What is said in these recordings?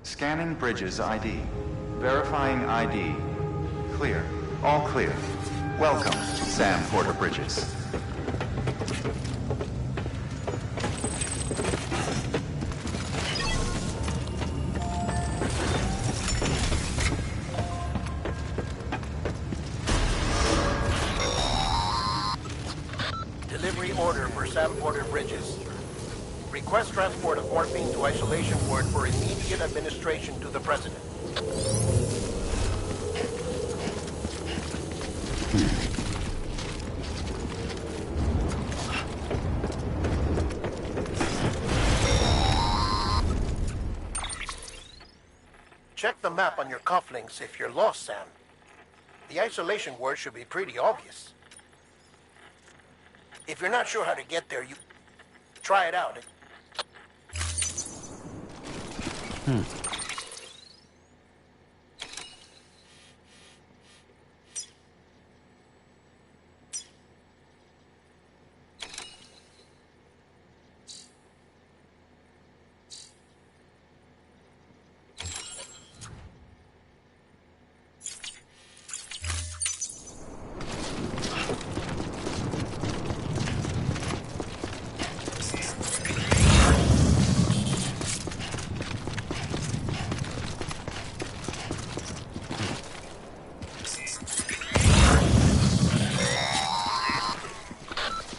Scanning Bridges ID. Verifying ID. Clear. All clear. Welcome, Sam Porter Bridges. Delivery order for Sam Porter Bridges. Request transport of morphine to isolation ward for immediate administration to the President. Check the map on your cufflinks if you're lost, Sam. The isolation word should be pretty obvious. If you're not sure how to get there, you try it out.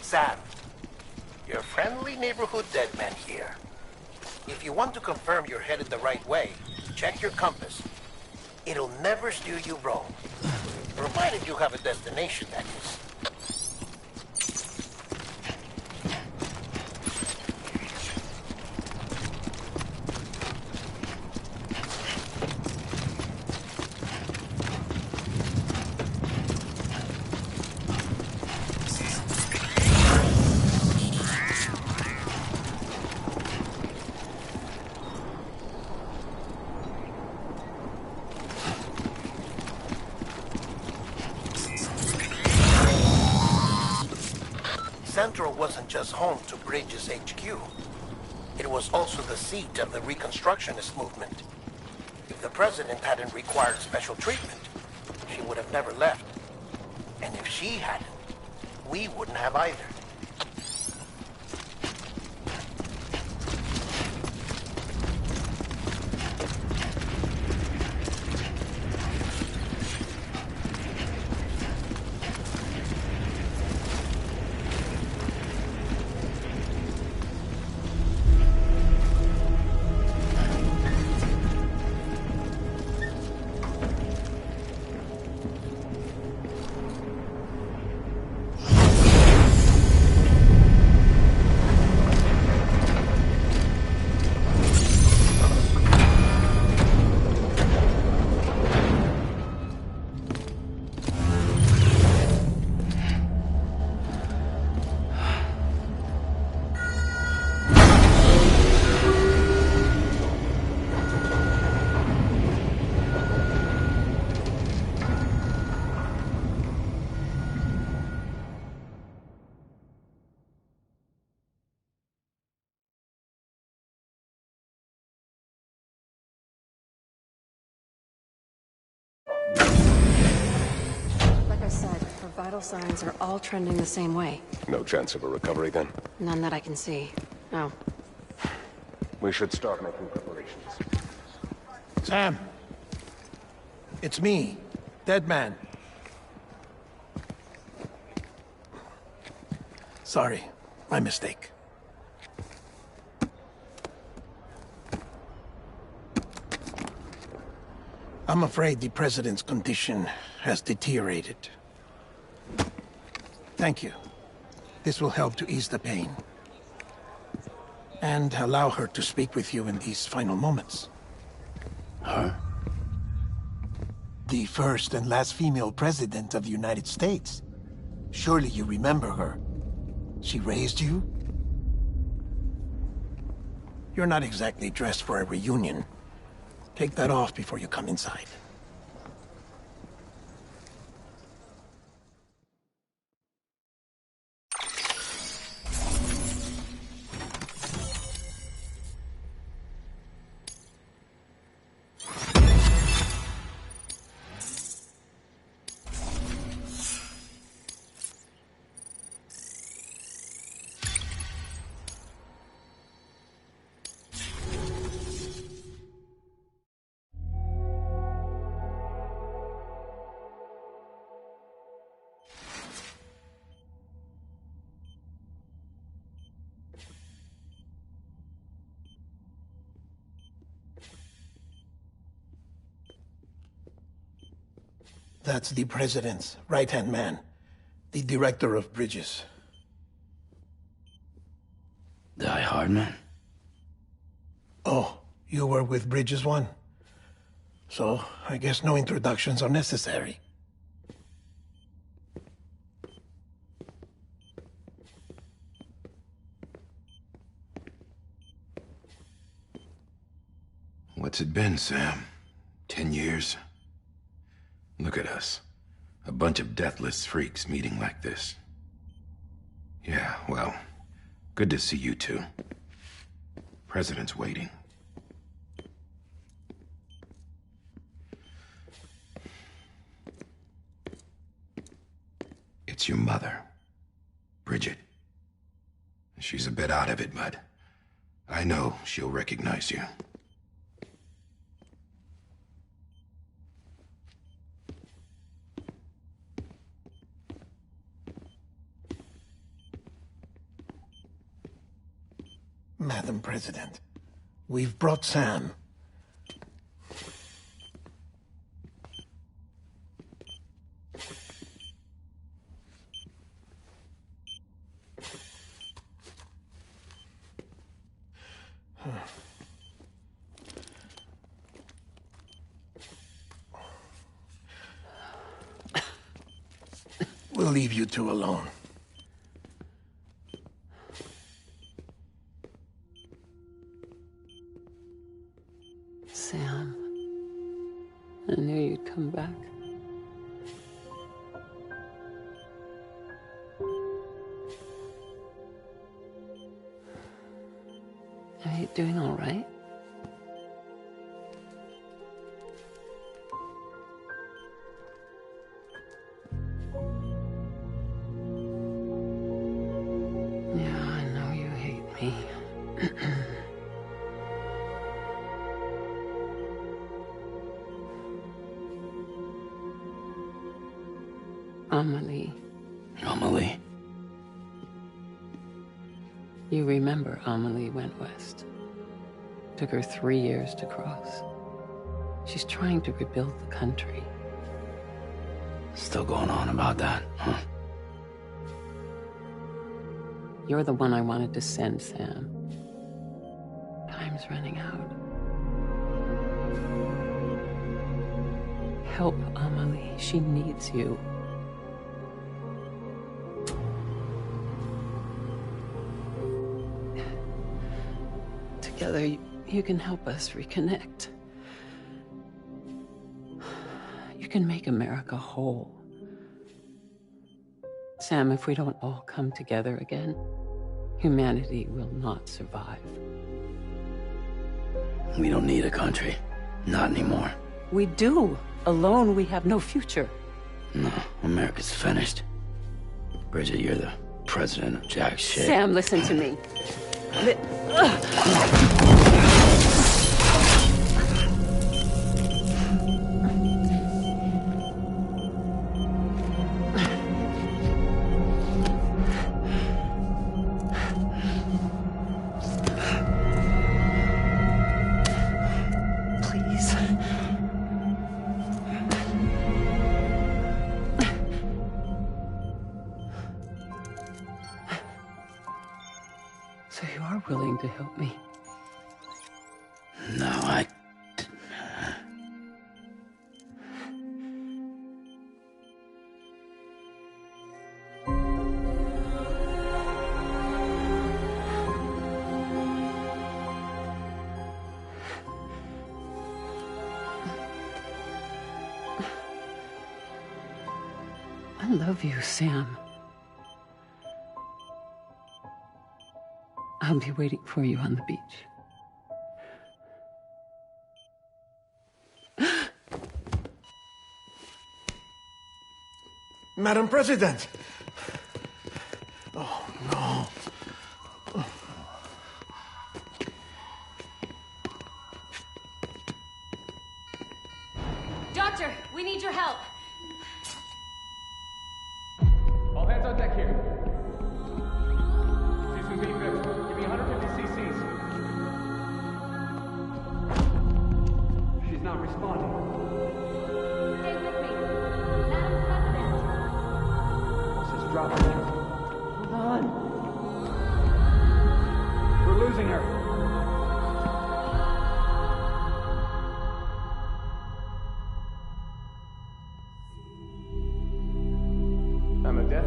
Sam, your friendly neighborhood dead man here. If you want to confirm you're headed the right way, check your compass. It'll never steer you wrong. Provided you have a destination, that is. Central wasn't just home to Bridges HQ. It was also the seat of the Reconstructionist movement. If the President hadn't required special treatment, she would have never left. And if she hadn't, we wouldn't have either. Like I said, her vital signs are all trending the same way. No chance of a recovery then? None that I can see. No. We should start making preparations. Sam. It's me, Dead Man. Sorry, my mistake. I'm afraid the President's condition has deteriorated. Thank you. This will help to ease the pain. And allow her to speak with you in these final moments. Huh? The first and last female president of the United States. Surely you remember her. She raised you? You're not exactly dressed for a reunion. Take that off before you come inside. That's the president's right-hand man, the director of bridges. Die Hard man? Oh, you were with Bridges 1? So, I guess no introductions are necessary. What's it been, Sam? 10 years? Look at us. A bunch of deathless freaks meeting like this. Yeah, well, good to see you two. President's waiting. It's your mother, Bridget. She's a bit out of it, but I know she'll recognize you. Madam President, we've brought Sam. We'll leave you two alone. Sam, I knew you'd come back. Are you doing all right? Yeah, I know you hate me. Amelie. Amelie? You remember Amelie went west. Took her 3 years to cross. She's trying to rebuild the country. Still going on about that, huh? You're the one I wanted to send, Sam. Time's running out. Help Amelie. She needs you. Together, you can help us reconnect. You can make America whole. Sam, if we don't all come together again, humanity will not survive. We don't need a country. Not anymore. We do. Alone, we have no future. No, America's finished. Bridget, you're the president of jack shit. Sam, listen to me. Please. So you are willing to help me? No, I love you, Sam. I'll be waiting for you on the beach. Madam President! Oh, no. Doctor, we need your help. All hands on deck here. Season B-Fifth, give me 150 cc's. She's not responding. Stay with me. dropping you. Hold on. We're losing her. I'm a death.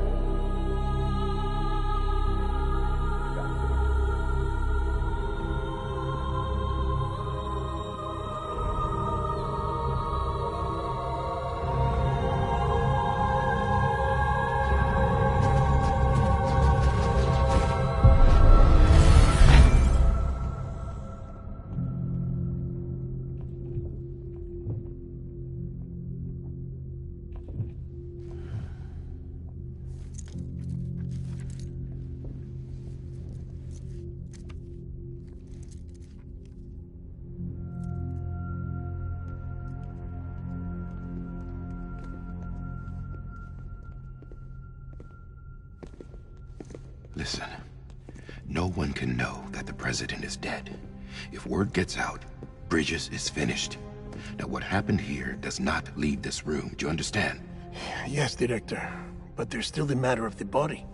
Listen, no one can know that the president is dead. If word gets out, Bridges is finished. Now, what happened here does not leave this room. Do you understand? Yes, Director. But there's still the matter of the body.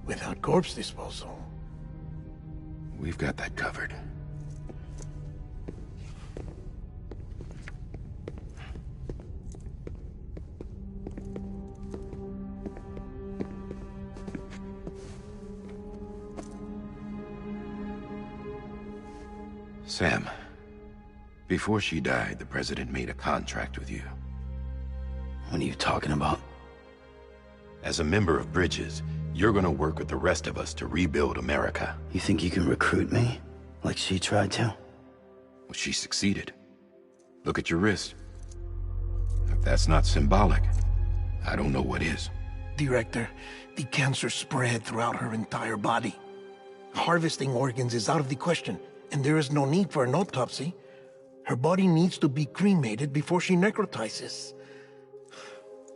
Without corpse disposal. We've got that covered. Sam, before she died, the president made a contract with you. What are you talking about? As a member of Bridges, you're gonna work with the rest of us to rebuild America. You think you can recruit me? Like she tried to? Well, she succeeded. Look at your wrist. If that's not symbolic, I don't know what is. Director, the cancer spread throughout her entire body. Harvesting organs is out of the question, and there is no need for an autopsy. Her body needs to be cremated before she necrotizes.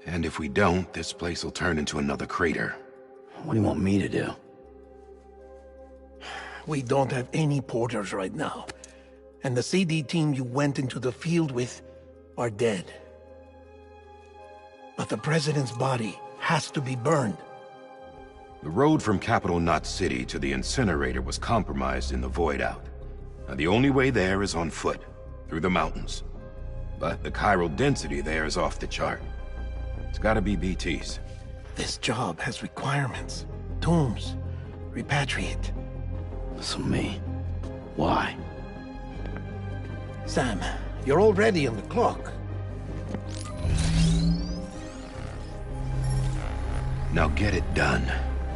And if we don't, this place will turn into another crater. What do you want me to do? We don't have any porters right now. And the CD team you went into the field with are dead. But the president's body has to be burned. The road from Capital Knot City to the incinerator was compromised in the void out. Now, the only way there is on foot, through the mountains. But the chiral density there is off the chart. It's gotta be BTs. This job has requirements. Tombs. Repatriate. So me? Why? Sam, you're already on the clock. Now get it done,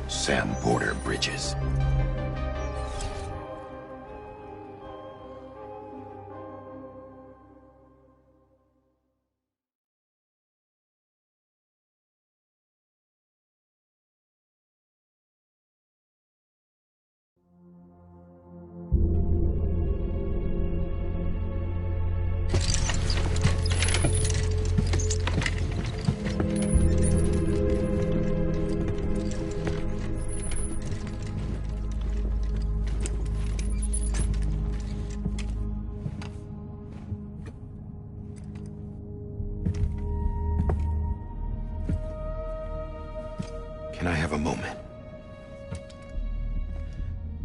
Sam Porter Bridges. Can I have a moment?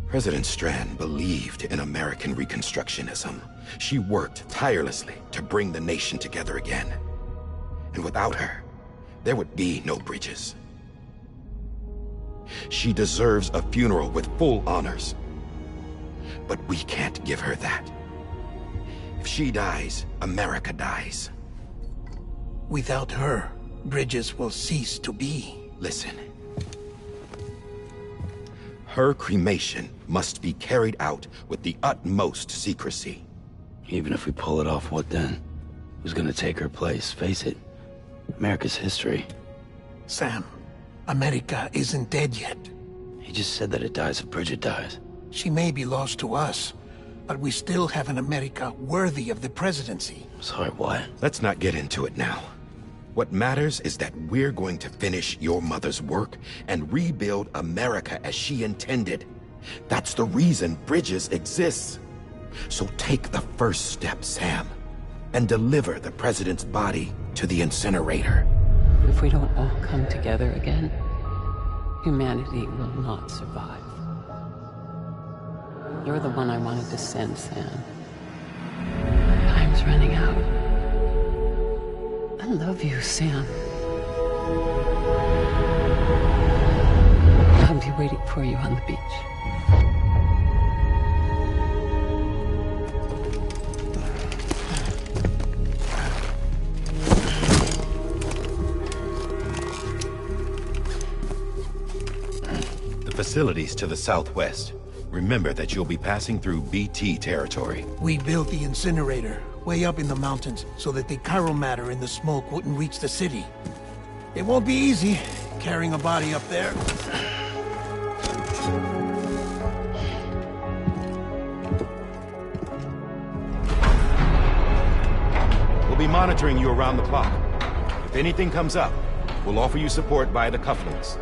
President Strand believed in American Reconstructionism. She worked tirelessly to bring the nation together again. And without her, there would be no Bridges. She deserves a funeral with full honors. But we can't give her that. If she dies, America dies. Without her, Bridges will cease to be. Listen. Her cremation must be carried out with the utmost secrecy. Even if we pull it off, what then? Who's gonna take her place? Face it, America's history. Sam, America isn't dead yet. He just said that it dies if Bridget dies. She may be lost to us, but we still have an America worthy of the presidency. Sorry, what? Let's not get into it now. What matters is that we're going to finish your mother's work and rebuild America as she intended. That's the reason Bridges exists. So take the first step, Sam, and deliver the president's body to the incinerator. If we don't all come together again, humanity will not survive. You're the one I wanted to send, Sam. Time's running out. I love you, Sam. I'll be waiting for you on the beach. The facilities to the southwest. Remember that you'll be passing through BT territory. We built the incinerator way up in the mountains so that the chiral matter in the smoke wouldn't reach the city. It won't be easy carrying a body up there. We'll be monitoring you around the clock. If anything comes up, we'll offer you support via the cufflinks.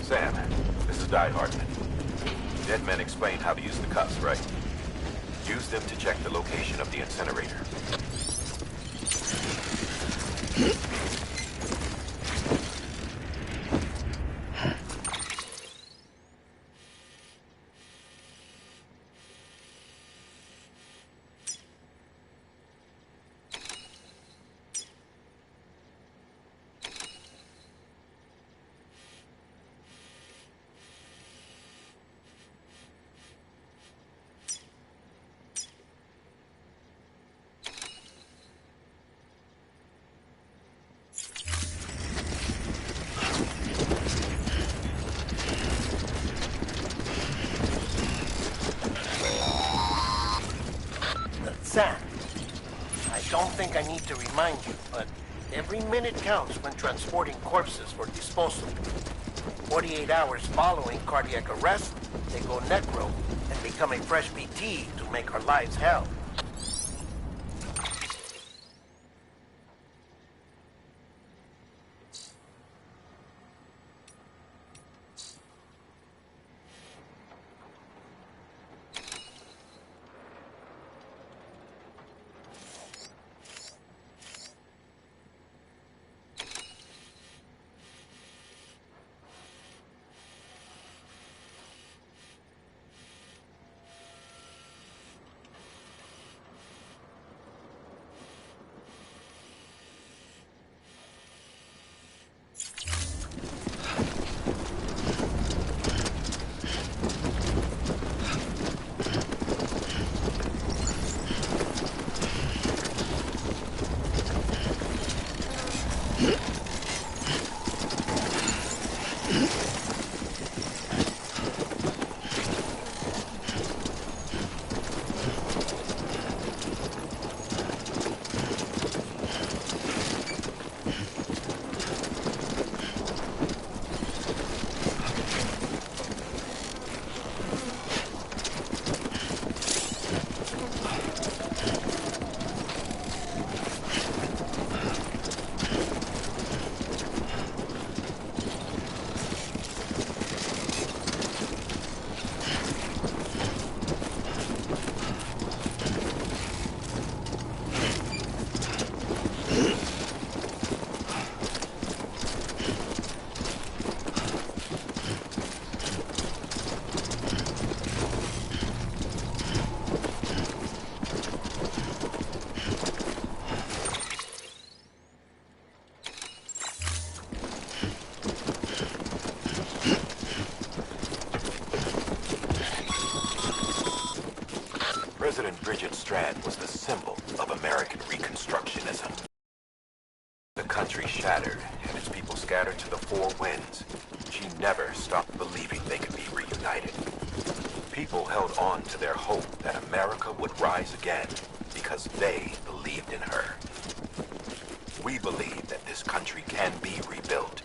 Sam, this is Die Hartman. Dead men explained how to use the cuffs, right? Use them to check the location of the incinerator. Sam, I don't think I need to remind you, but every minute counts when transporting corpses for disposal. 48 hours following cardiac arrest, they go necro and become a fresh BT to make our lives hell. President Bridget Strand was the symbol of American Reconstructionism. The country shattered and its people scattered to the four winds. She never stopped believing they could be reunited. People held on to their hope that America would rise again because they believed in her. We believe that this country can be rebuilt.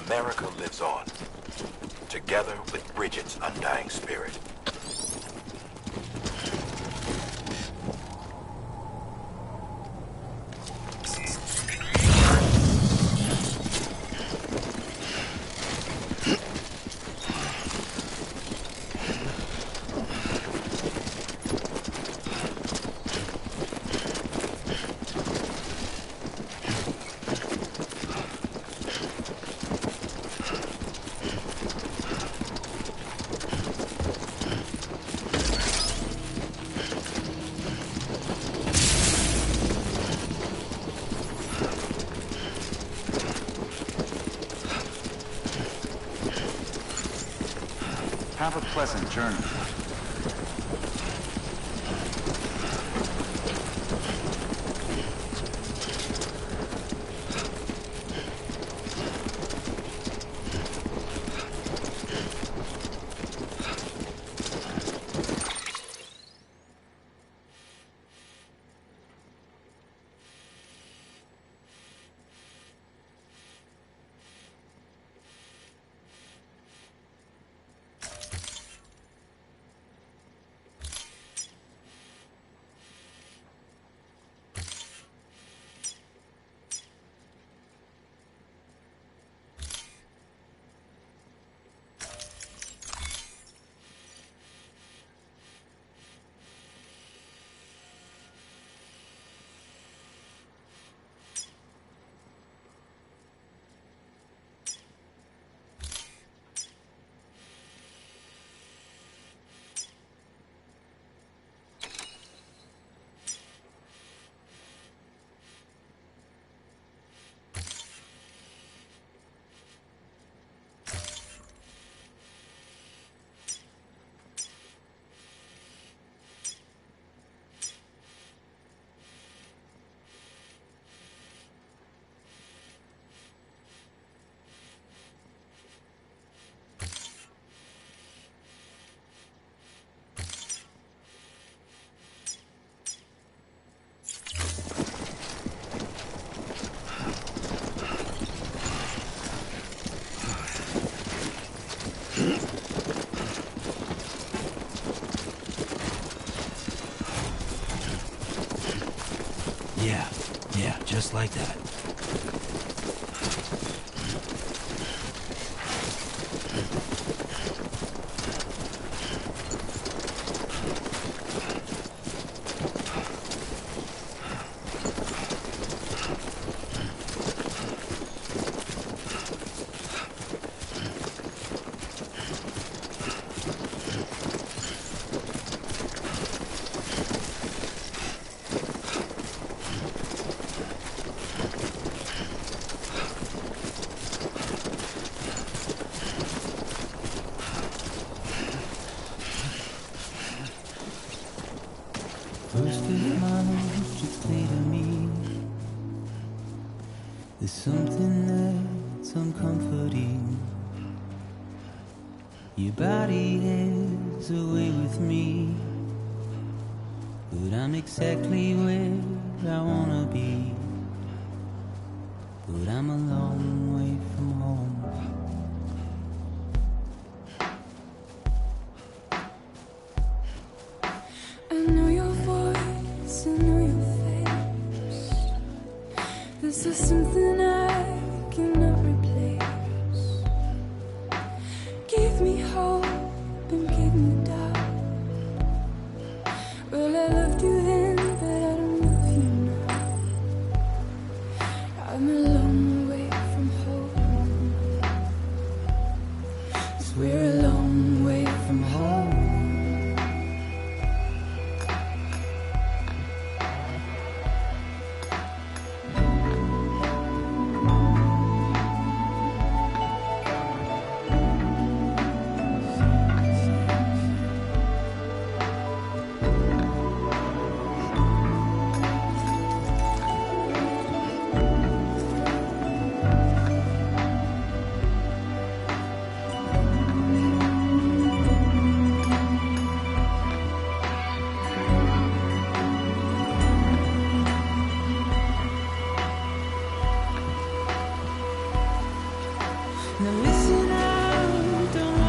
America lives on. together with Bridget's undying spirit. Have a pleasant journey. Yeah, just like that. First of March, you say to me, there's something that's uncomforting. Your body is away with me, but I'm exactly where I wanna be. But I'm a long way from home. I know your voice, I know your face. This is something I cannot replace. Give me hope and give me doubt. Well, I loved you then, but I don't love you now. I'm a long way from home. 'Cause we're a long way from home. Now listen, I don't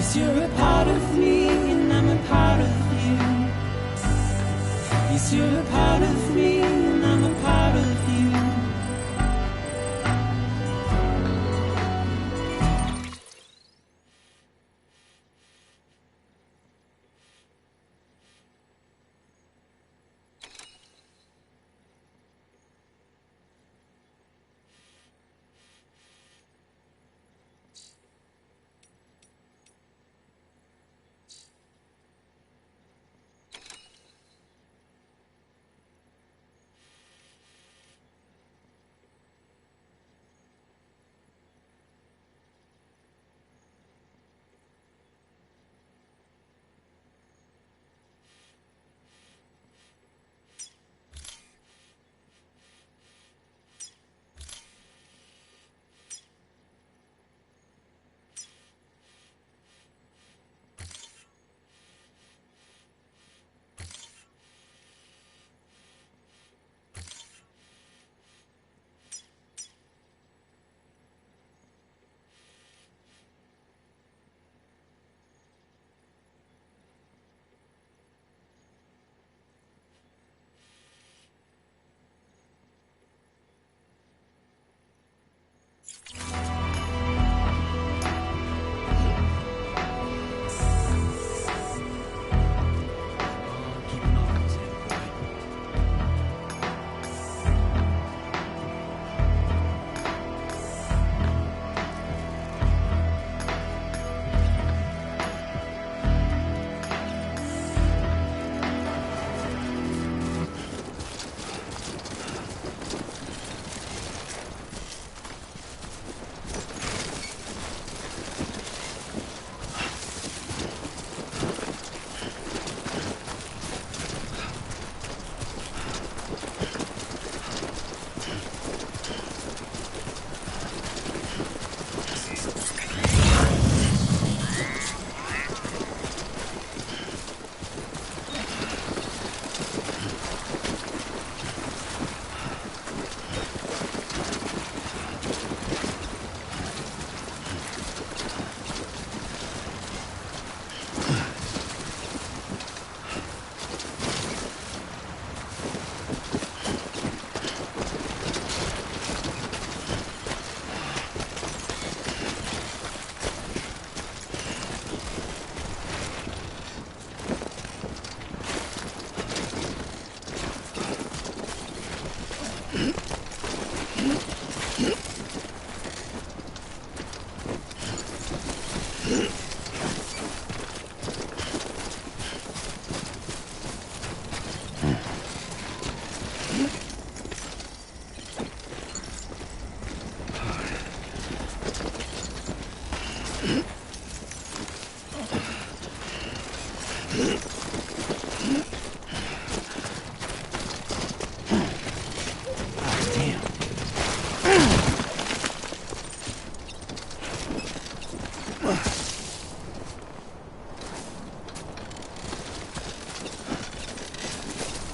Yes, you're a part of me, and I'm a part of you. Yes, you're a part of me, and I'm a part of you.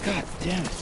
God damn it.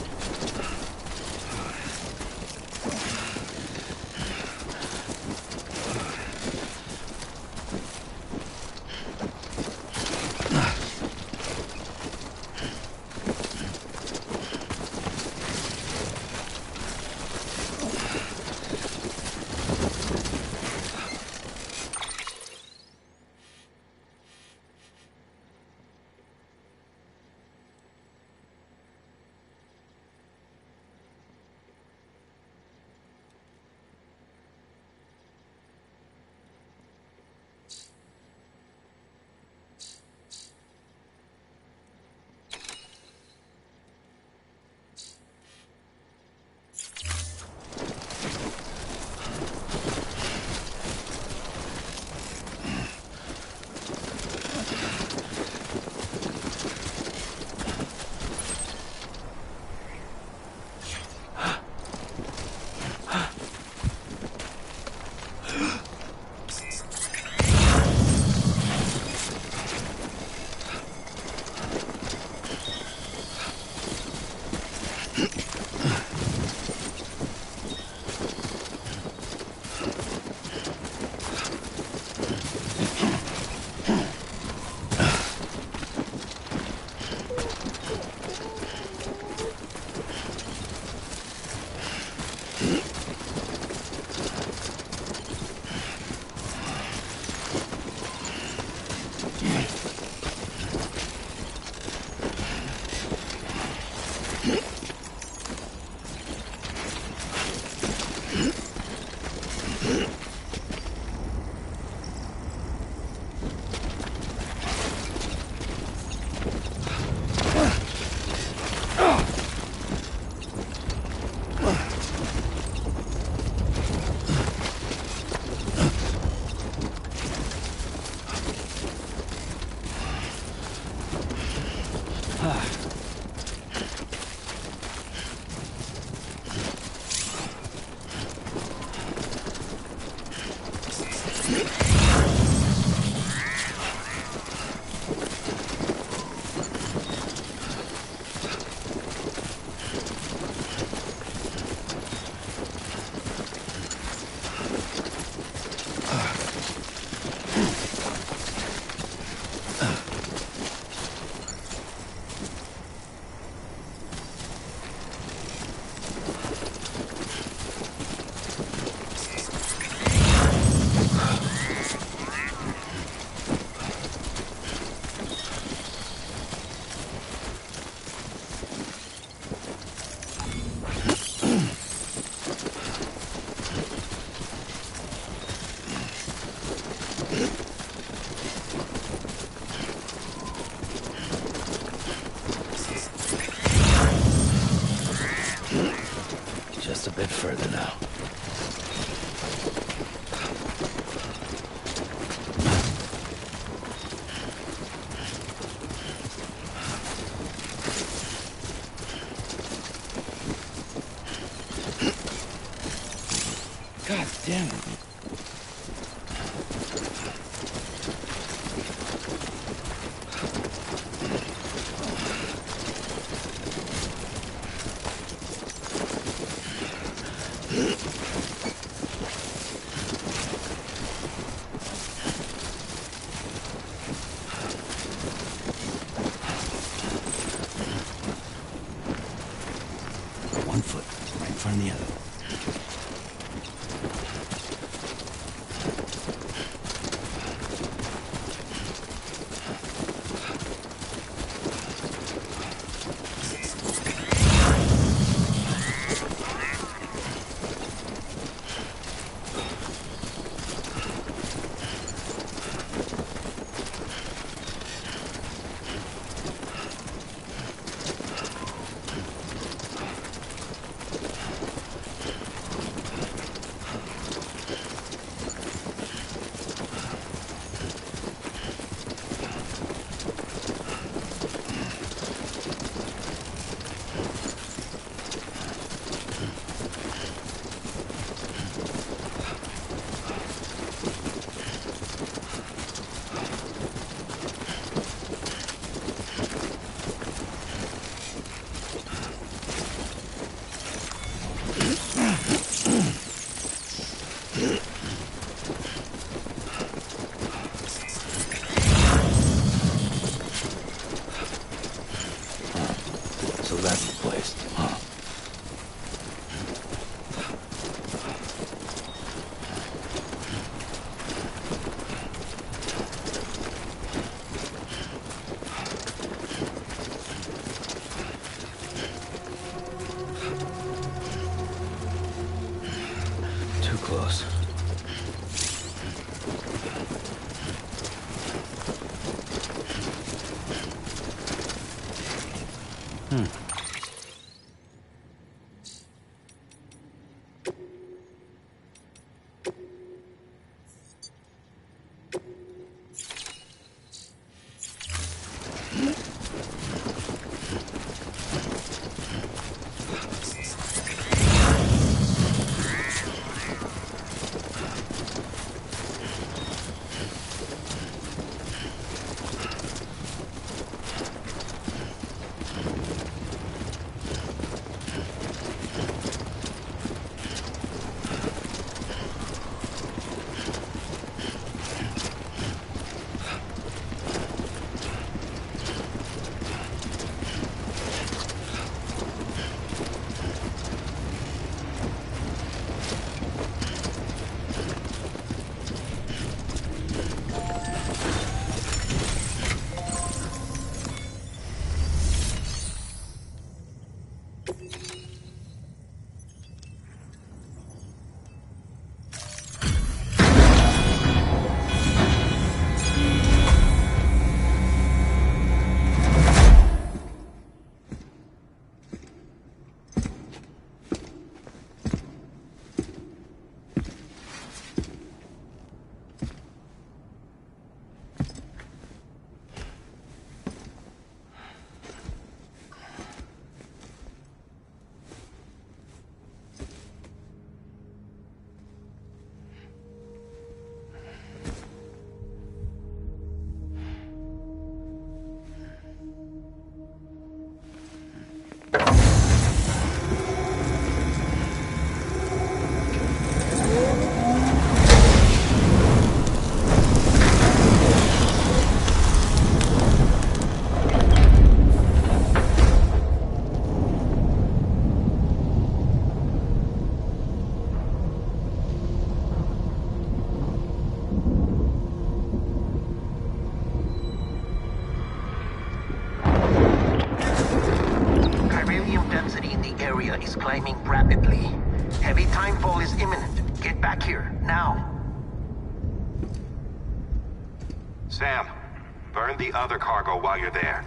Just a bit further now. God damn it. One foot right in front of the other. So that's the place, huh? Too close. is climbing rapidly. Heavy timefall is imminent. Get back here, now. Sam, burn the other cargo while you're there.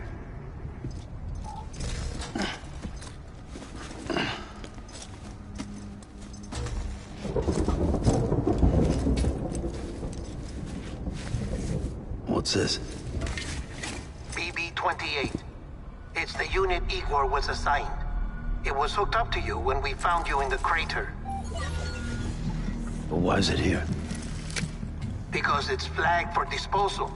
What's this? BB-28. It's the unit Igor was assigned. It was hooked up to you when we found you in the crater. But why is it here? Because it's flagged for disposal.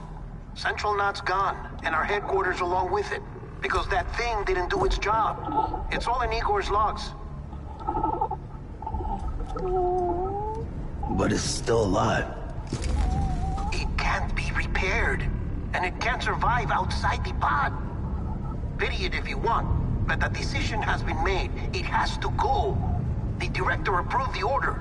Central Knot's gone, and our headquarters along with it. Because that thing didn't do its job. It's all in Igor's logs. But it's still alive. It can't be repaired, and it can't survive outside the pod. Pity it if you want, but the decision has been made. It has to go. The director approved the order.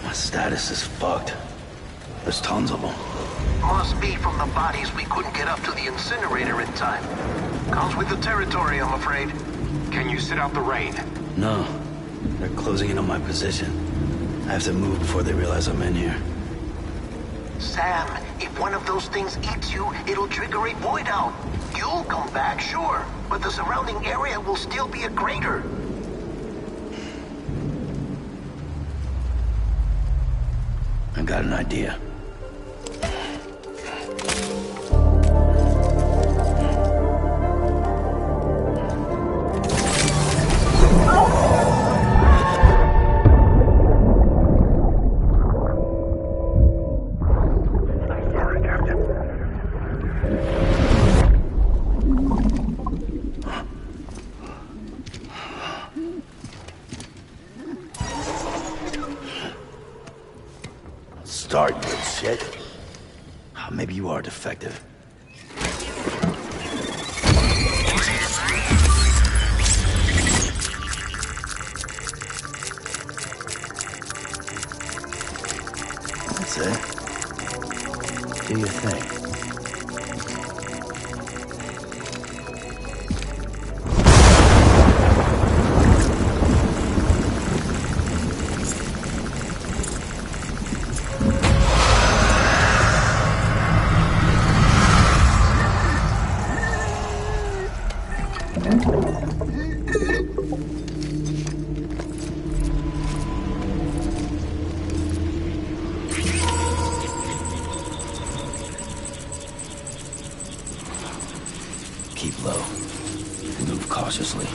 My status is fucked. There's tons of them. Must be from the bodies we couldn't get up to the incinerator in time. Comes with the territory, I'm afraid. Can you sit out the rain? No. They're closing in on my position. I have to move before they realize I'm in here. Sam, if one of those things eats you, it'll trigger a void out. You'll come back, sure, but the surrounding area will still be a crater. I got an idea. Start, you shit. Maybe you are defective. That's it. Do your thing. Keep low. Move cautiously.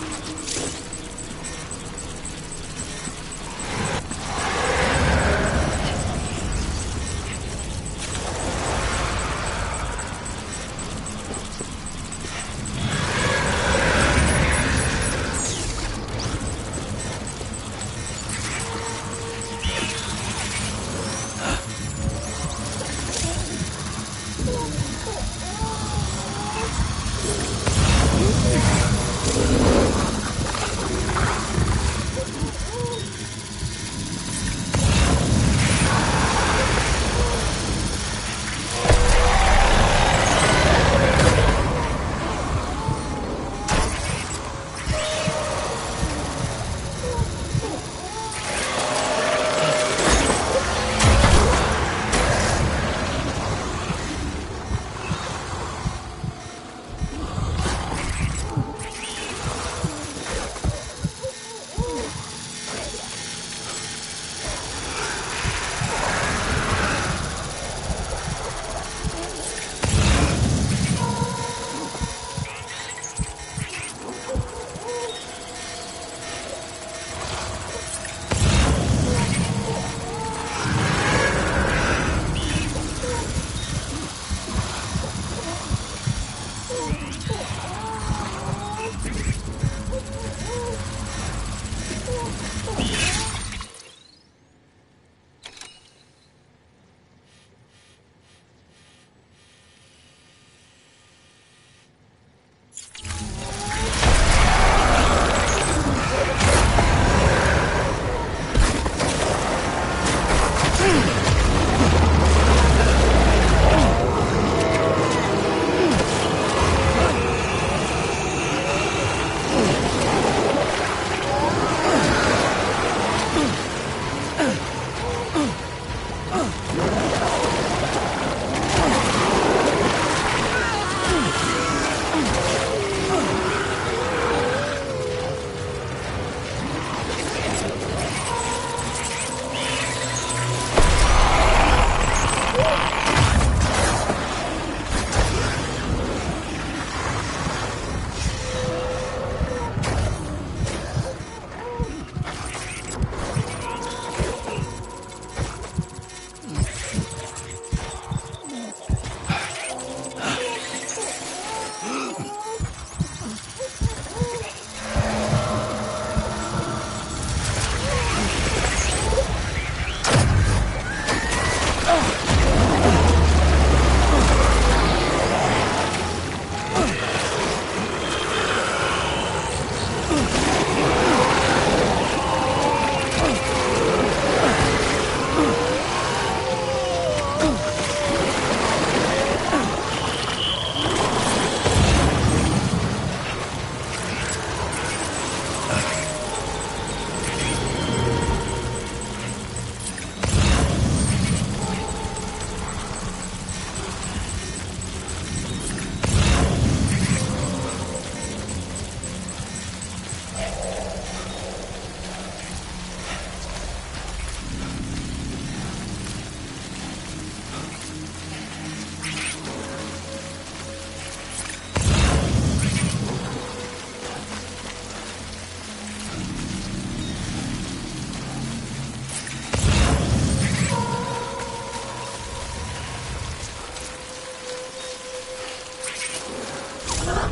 That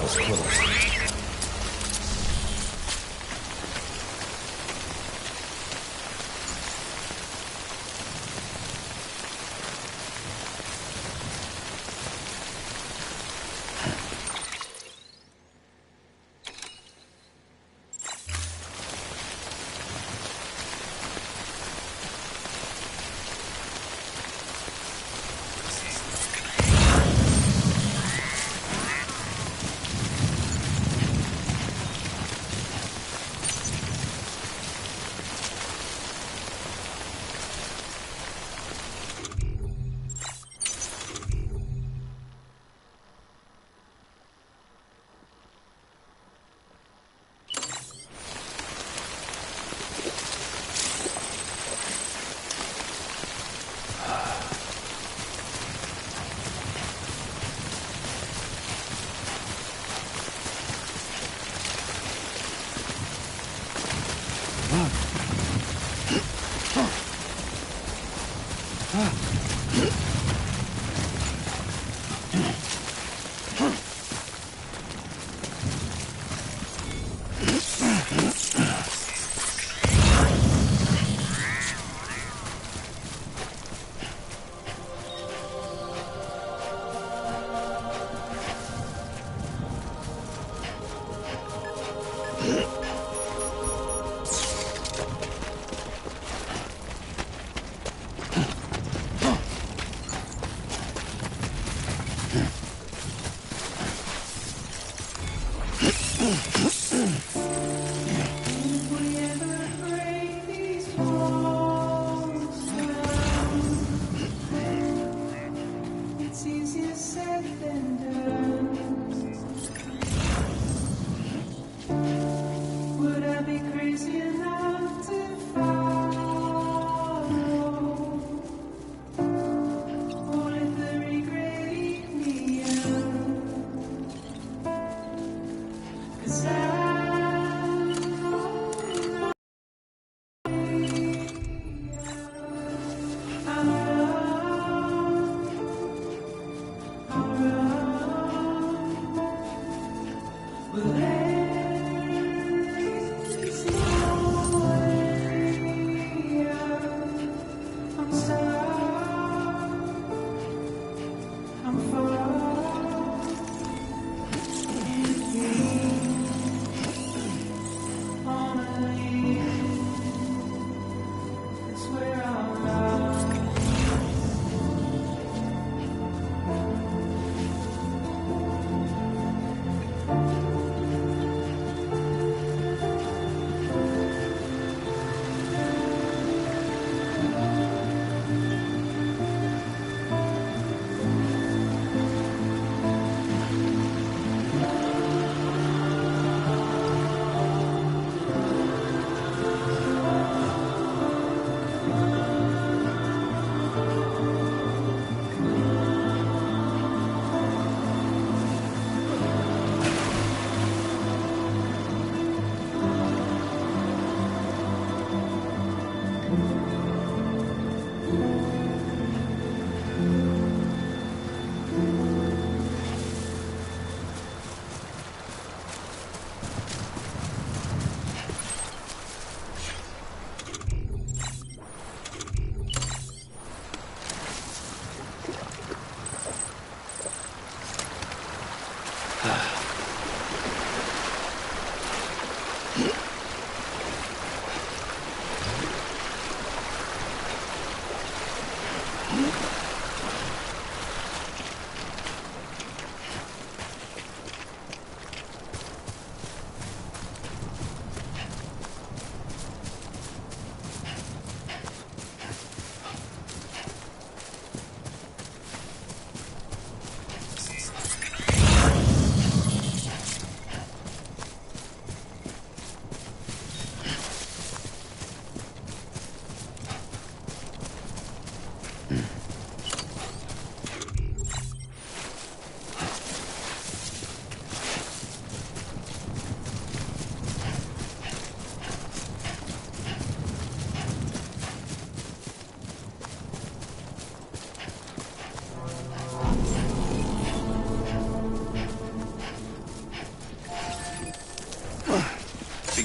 was close.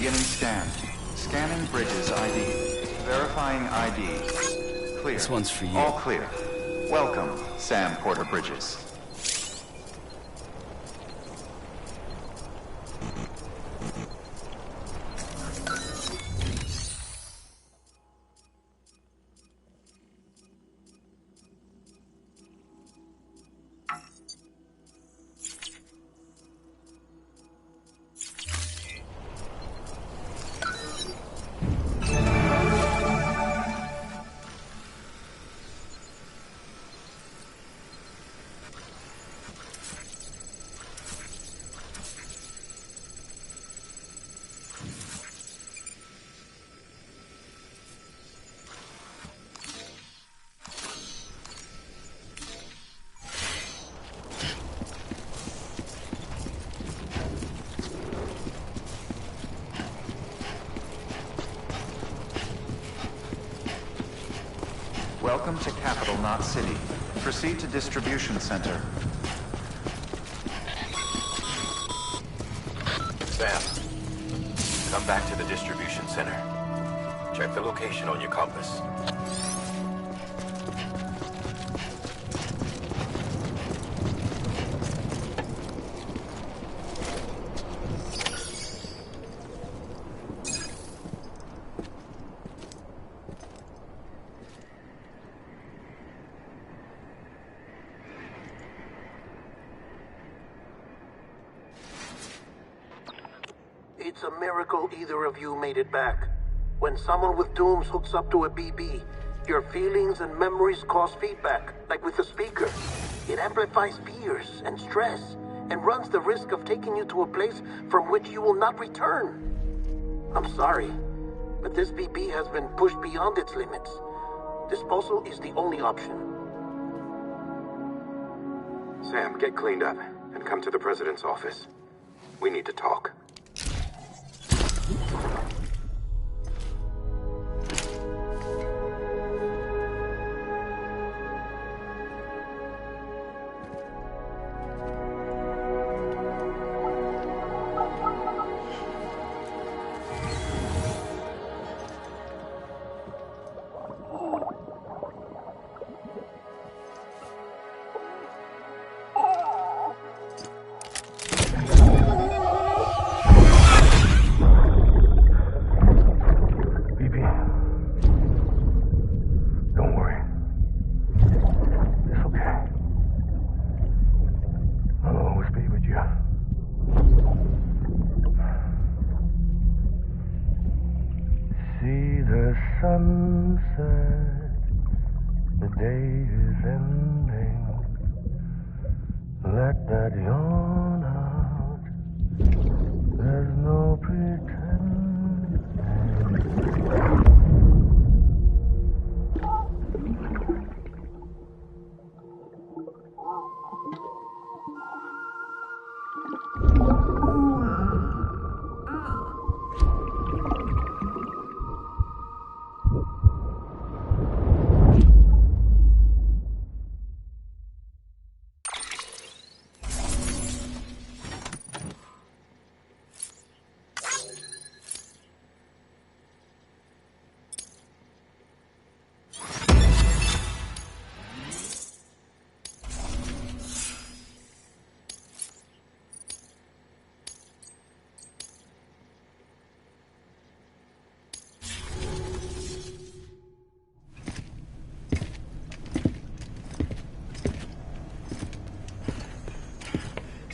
Beginning scan. Scanning Bridges ID. Verifying ID. Clear. This one's for you. All clear. Welcome, Sam Porter Bridges. Welcome to Capital, not City. Proceed to Distribution Center. Sam, come back to the distribution center. Check the location on your compass. It's a miracle either of you made it back. When someone with dooms hooks up to a BB, your feelings and memories cause feedback, like with the speaker. It amplifies fears and stress, and runs the risk of taking you to a place from which you will not return. I'm sorry, but this BB has been pushed beyond its limits. Disposal is the only option. Sam, get cleaned up and come to the President's office. We need to talk. Sunset, the day is ending. Let that yawn out. There's no pretending.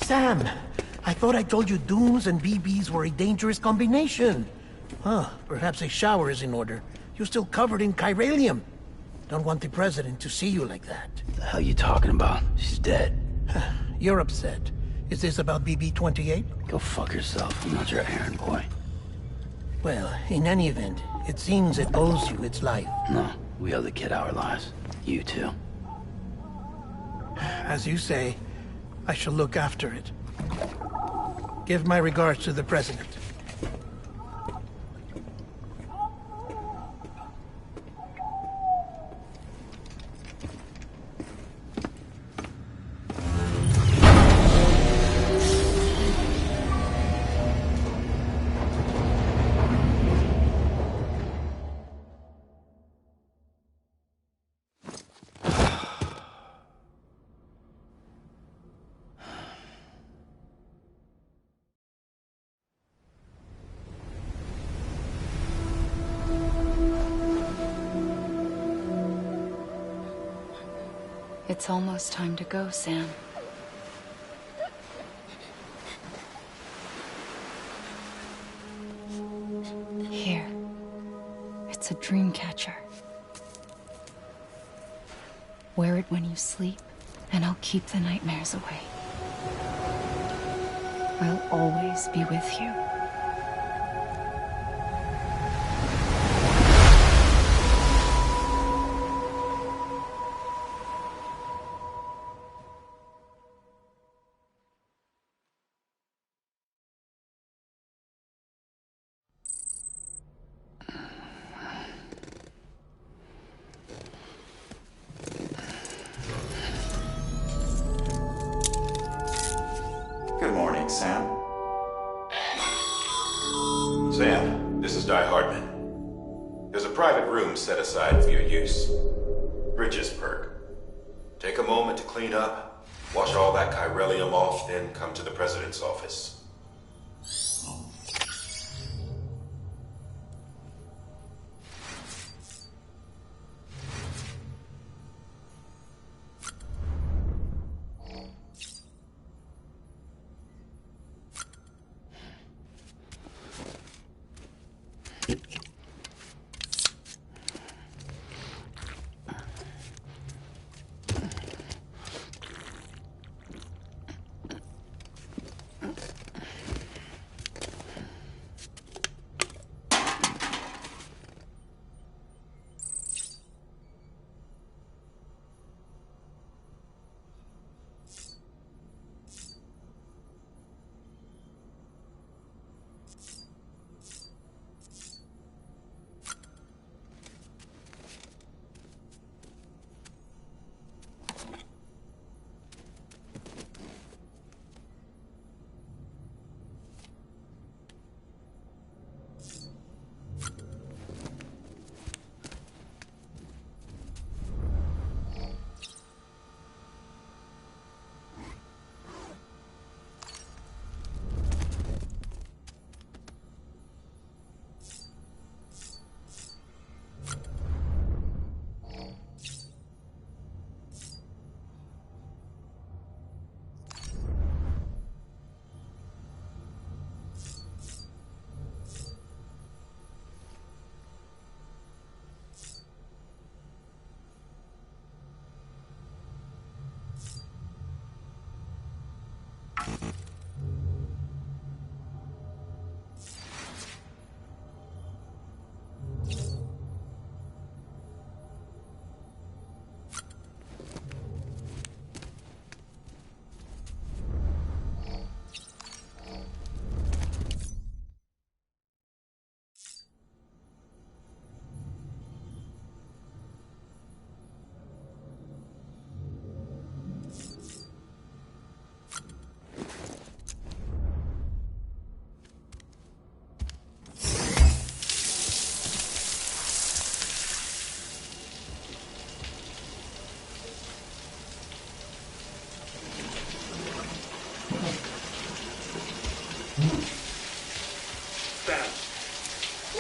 Sam, I thought I told you dooms and BBs were a dangerous combination. Huh, perhaps a shower is in order. You're still covered in chiralium. Don't want the President to see you like that. The hell you talking about? She's dead. You're upset. Is this about BB-28? Go fuck yourself. I'm not your errand boy. Well, in any event, it seems it owes you its life. No, we owe the kid our lives. You too. As you say, I shall look after it. Give my regards to the President. It's almost time to go, Sam. Here. It's a dream catcher. Wear it when you sleep, and I'll keep the nightmares away. I'll always be with you. Good morning, Sam. Sam, this is Di Hardman. There's a private room set aside for your use. Bridges perk. Take a moment to clean up, wash all that chiralium off, then come to the President's office.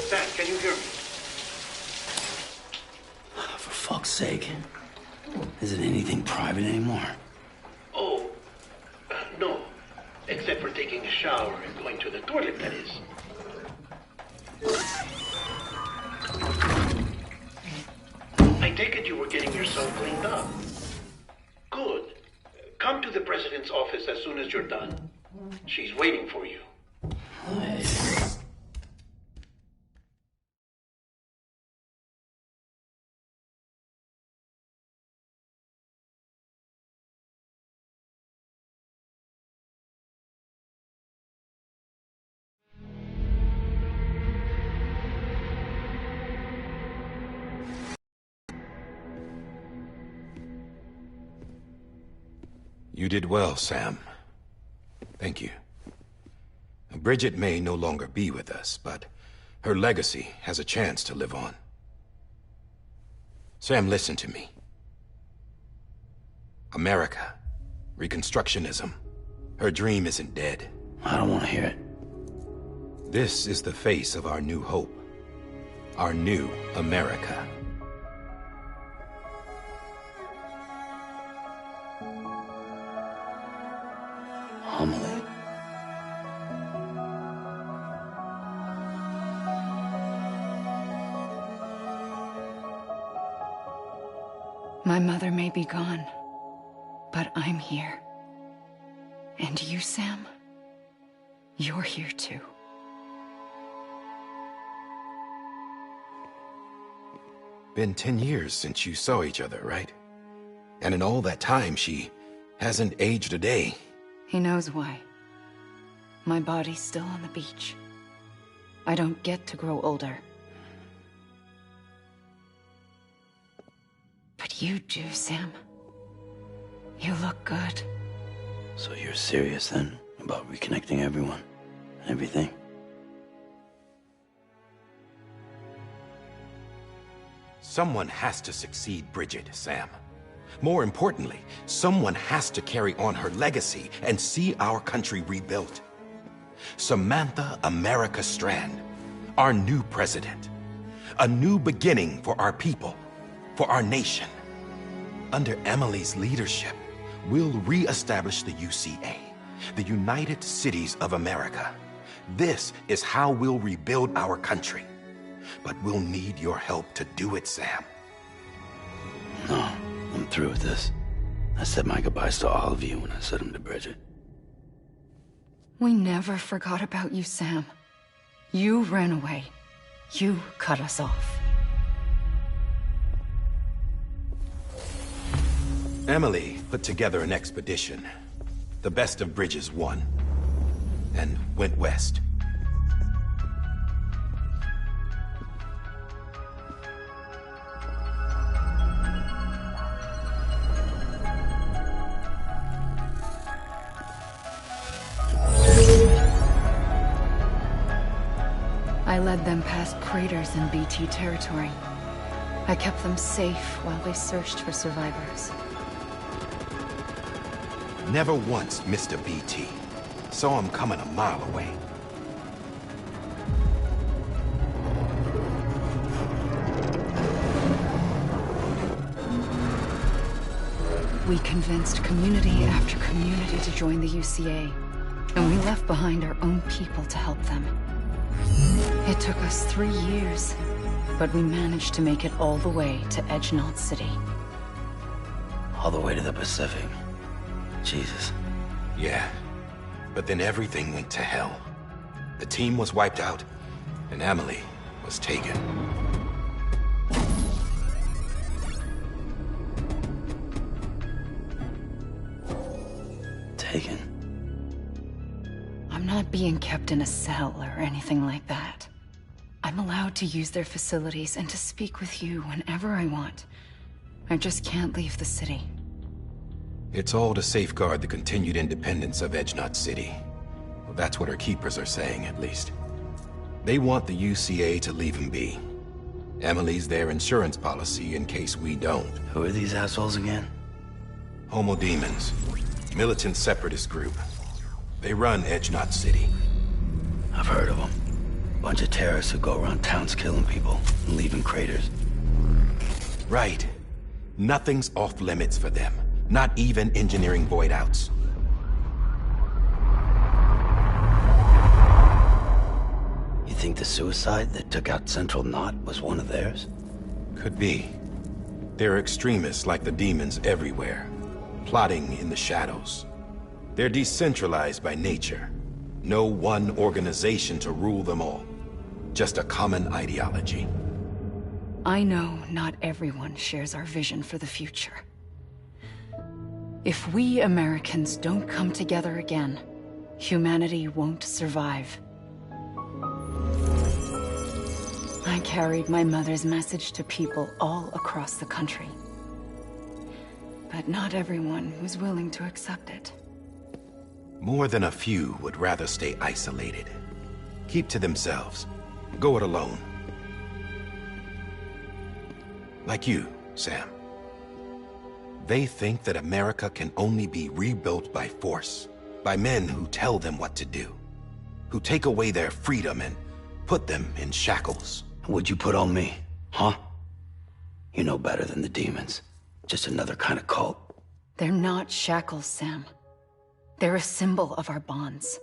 Sam, can you hear me? For fuck's sake. Isn't anything private anymore? Oh, no. Except for taking a shower and going to the toilet, that is. I take it you were getting yourself cleaned up. Good. Come to the President's office as soon as you're done. She's waiting for you. You did well, Sam. Thank you. Bridget may no longer be with us, but her legacy has a chance to live on. Sam, listen to me. America, Reconstructionism, her dream isn't dead. I don't want to hear it. This is the face of our new hope. Our new America. Amelie. My mother may be gone, but I'm here. And you, Sam, you're here too. Been 10 years since you saw each other, right? And in all that time, she hasn't aged a day. He knows why. My body's still on the beach. I don't get to grow older. But you do, Sam. You look good. So you're serious then about reconnecting everyone and everything? Someone has to succeed Bridget, Sam. More importantly, someone has to carry on her legacy and see our country rebuilt. Samantha America Strand, our new president. A new beginning for our people, for our nation. Under Emily's leadership, we'll re-establish the UCA, the United Cities of America. This is how we'll rebuild our country. But we'll need your help to do it, Sam. No, I'm through with this. I said my goodbyes to all of you when I said them to Bridget. We never forgot about you, Sam. You ran away. You cut us off. Emily put together an expedition. The best of Bridges won. And went west. I led them past craters in BT territory. I kept them safe while they searched for survivors. Never once missed a BT. Saw him coming a mile away. We convinced community after community to join the UCA, and we left behind our own people to help them. It took us 3 years, but we managed to make it all the way to Edge-Knot City. All the way to the Pacific. Jesus. Yeah, but then everything went to hell. The team was wiped out, and Emily was taken. Taken? I'm not being kept in a cell or anything like that. I'm allowed to use their facilities and to speak with you whenever I want. I just can't leave the city. It's all to safeguard the continued independence of Edge-Knot City. Well, that's what our keepers are saying, at least. They want the UCA to leave him be. Emily's their insurance policy in case we don't. Who are these assholes again? Homo Demons. Militant separatist group. They run Edge-Knot City. I've heard of them. Bunch of terrorists who go around towns killing people and leaving craters. Right. Nothing's off limits for them. Not even engineering void outs. You think the suicide that took out Central Knot was one of theirs? Could be. There are extremists like the demons everywhere, plotting in the shadows. They're decentralized by nature. No one organization to rule them all. Just a common ideology. I know not everyone shares our vision for the future. If we Americans don't come together again, humanity won't survive. I carried my mother's message to people all across the country. But not everyone was willing to accept it. More than a few would rather stay isolated. Keep to themselves. Go it alone. Like you, Sam. They think that America can only be rebuilt by force, by men who tell them what to do, who take away their freedom and put them in shackles. What'd you put on me, huh? You know better than the demons. Just another kind of cult. They're not shackles, Sam. They're a symbol of our bonds.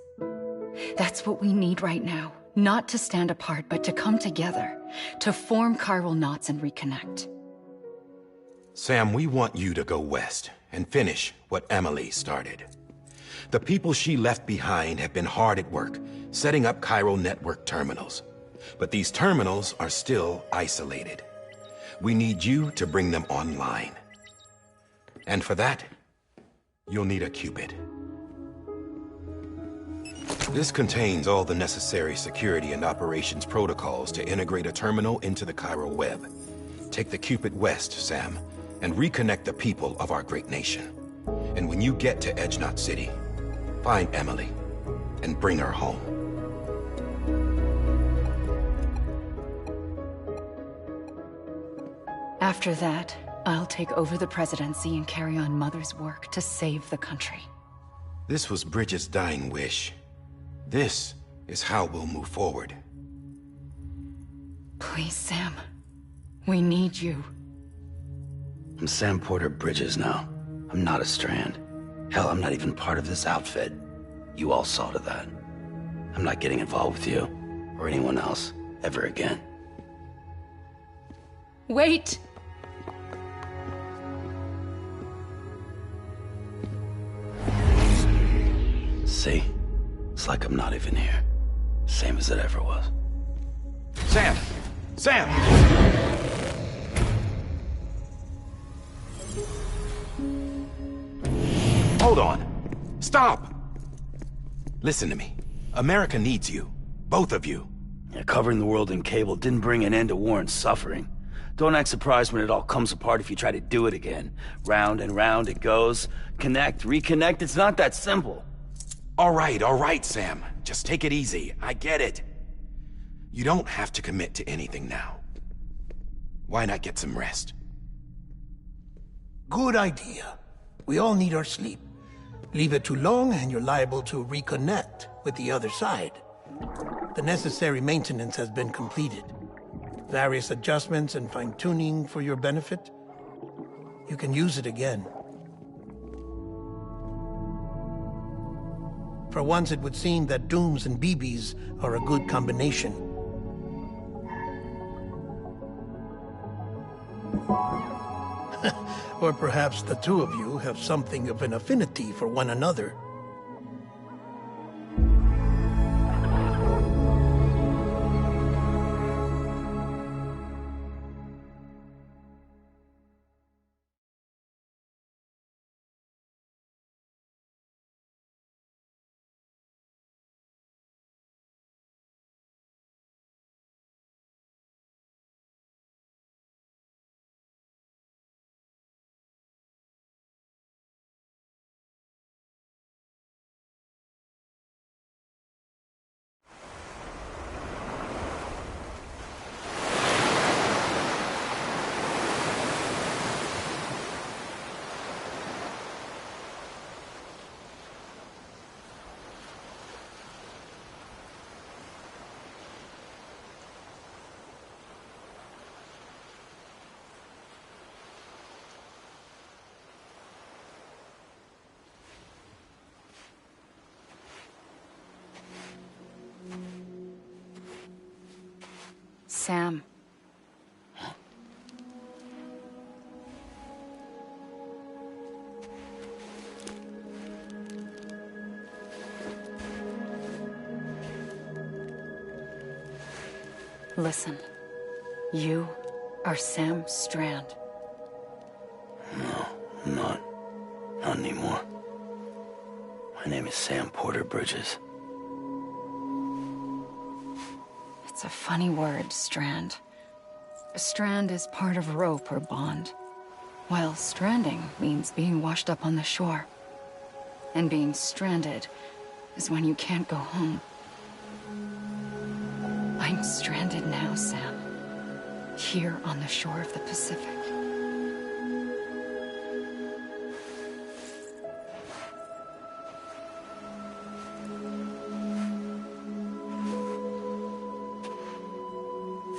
That's what we need right now. Not to stand apart, but to come together. To form chiral knots and reconnect. Sam, we want you to go west and finish what Emily started. The people she left behind have been hard at work, setting up chiral network terminals. But these terminals are still isolated. We need you to bring them online. And for that, you'll need a qubit. This contains all the necessary security and operations protocols to integrate a terminal into the chiral web. Take the qubit west, Sam, and reconnect the people of our great nation. And when you get to Edge Knot City, find Emily and bring her home. After that, I'll take over the presidency and carry on Mother's work to save the country. This was Bridget's dying wish. This is how we'll move forward. Please, Sam. We need you. I'm Sam Porter Bridges now. I'm not a Strand. Hell, I'm not even part of this outfit. You all saw to that. I'm not getting involved with you, or anyone else, ever again. Wait! See? It's like I'm not even here. Same as it ever was. Sam! Sam! Hold on. Stop! Listen to me. America needs you. Both of you. Yeah, covering the world in cable didn't bring an end to war and suffering. Don't act surprised when it all comes apart if you try to do it again. Round and round it goes. Connect, reconnect, it's not that simple. All right, Sam. Just take it easy. I get it. You don't have to commit to anything now. Why not get some rest? Good idea. We all need our sleep. Leave it too long and you're liable to reconnect with the other side. The necessary maintenance has been completed. Various adjustments and fine-tuning for your benefit. You can use it again. For once, it would seem that Dooms and BBs are a good combination. Or perhaps the two of you have something of an affinity for one another. Sam. Listen. You are Sam Strand. No, I'm not. Not anymore. My name is Sam Porter Bridges. It's a funny word, strand. A strand is part of rope or bond, while stranding means being washed up on the shore. And being stranded is when you can't go home. I'm stranded now, Sam. Here on the shore of the Pacific.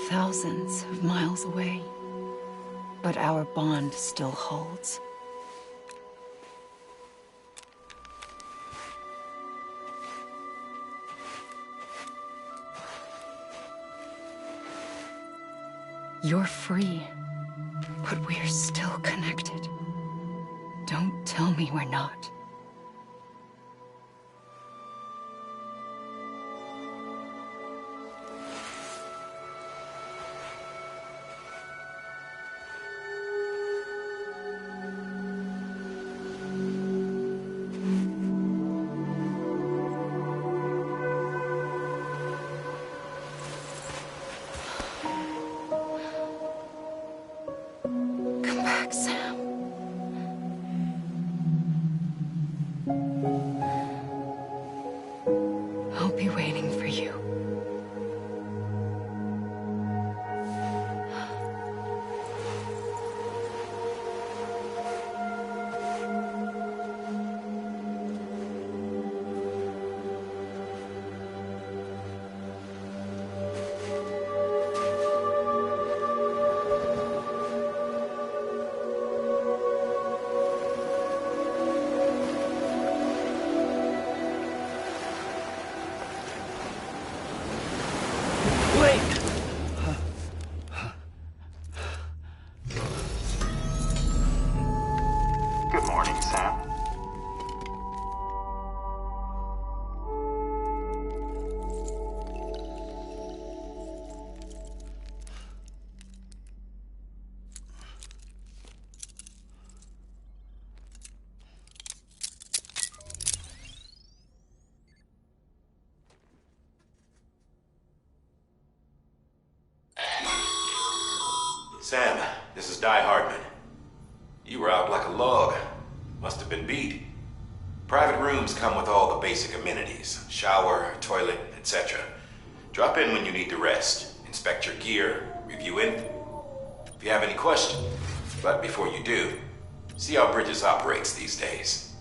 Thousands of miles away, but our bond still holds. You're free, but we're still connected. Don't tell me we're not. Come back, Sam. I'll be waiting for you. Good morning, Sam. Sam, this is Die Hardman. You were out like a log. Must have been beat. Private rooms come with all the basic amenities. Shower, toilet, etc. Drop in when you need to rest. Inspect your gear, review info. If you have any questions. But before you do, see how Bridges operates these days.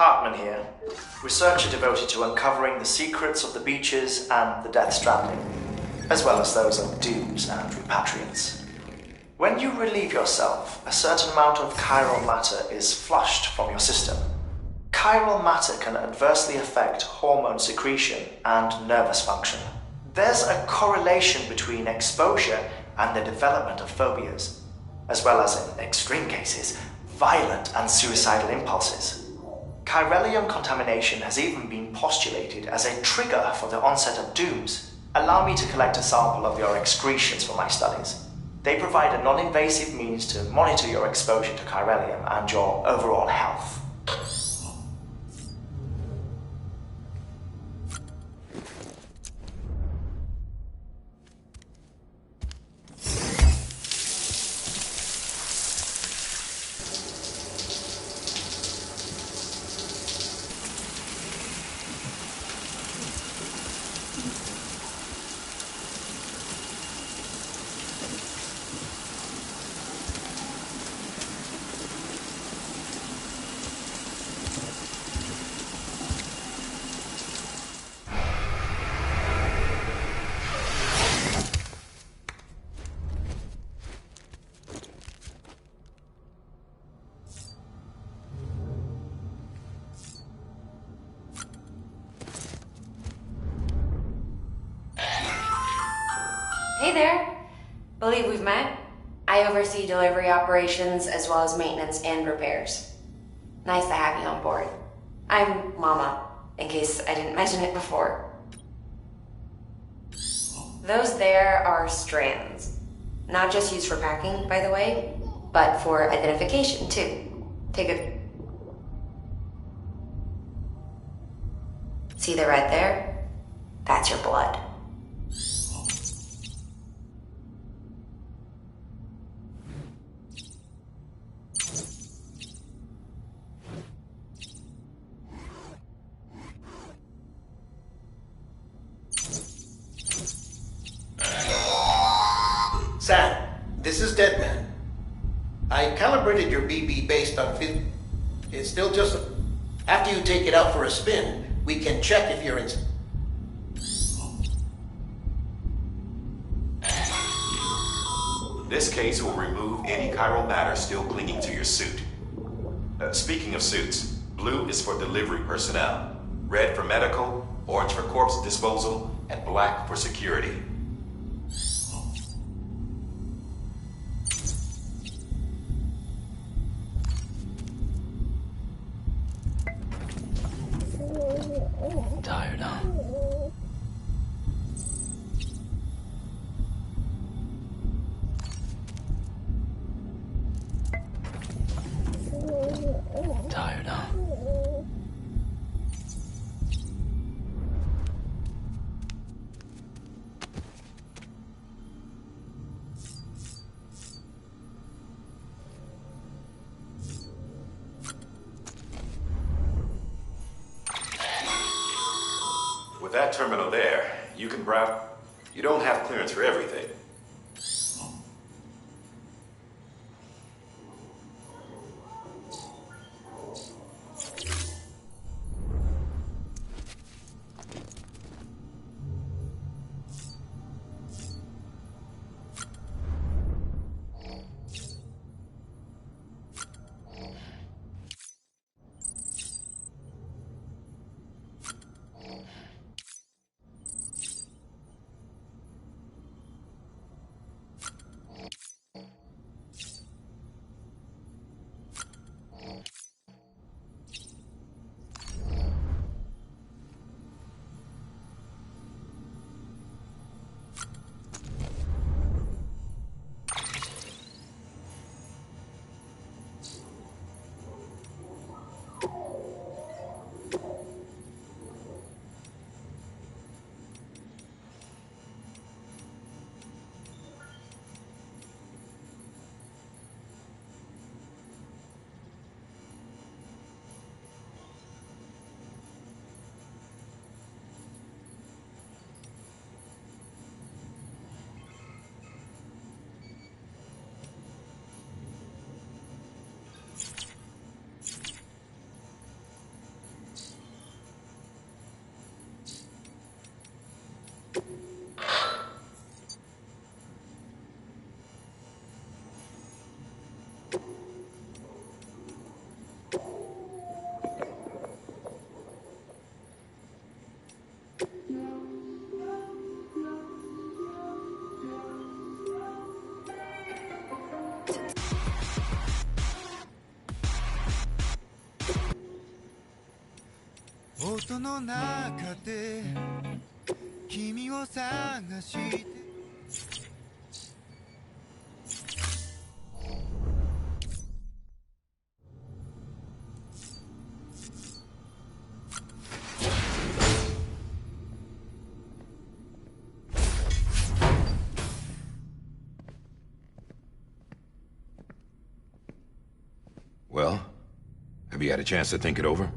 Hartman here, researcher devoted to uncovering the secrets of the beaches and the Death Stranding, as well as those of dooms and repatriants. When you relieve yourself, a certain amount of chiral matter is flushed from your system. Chiral matter can adversely affect hormone secretion and nervous function. There's a correlation between exposure and the development of phobias, as well as, in extreme cases, violent and suicidal impulses. Chiralium contamination has even been postulated as a trigger for the onset of dooms. Allow me to collect a sample of your excretions for my studies. They provide a non-invasive means to monitor your exposure to chiralium and your overall health. Hey there. Believe we've met. I oversee delivery operations as well as maintenance and repairs. Nice to have you on board. I'm Mama, in case I didn't mention it before. Those there are strands. Not just used for packing, by the way, but for identification too. Take a... See the red there? That's your blood. Sam, this is Deadman. I calibrated your BB based on it's still just after you take it out for a spin, we can check if you're in... This case will remove any chiral matter still clinging to your suit. Speaking of suits, blue is for delivery personnel, red for medical, orange for corpse disposal, and black for security. Tired, huh? Tired, huh? With that terminal there, you can browse. You don't have clearance for everything. 音の中で君を探して Well, have you had a chance to think it over?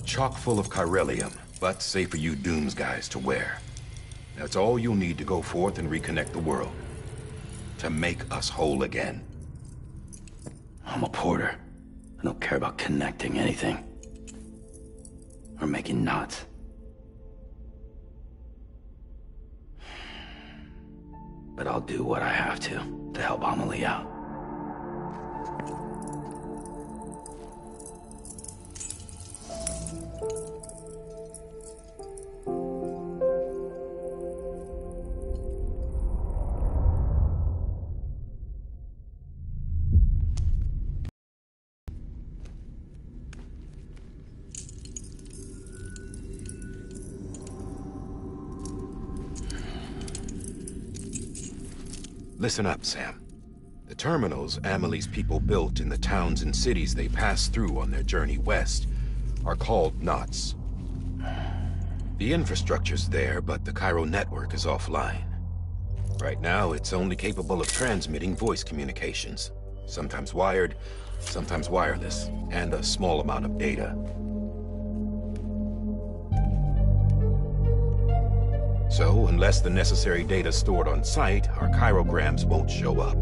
Chock full of chiralium, but safe for you Dooms guys to wear. That's all you'll need to go forth and reconnect the world. To make us whole again. I'm a porter. I don't care about connecting anything. Or making knots. But I'll do what I have to help Amelie out. Listen up, Sam. The terminals Amelie's people built in the towns and cities they passed through on their journey west are called knots. The infrastructure's there, but the Cairo network is offline. Right now, it's only capable of transmitting voice communications, sometimes wired, sometimes wireless, and a small amount of data. So, unless the necessary data stored on site, our chirograms won't show up.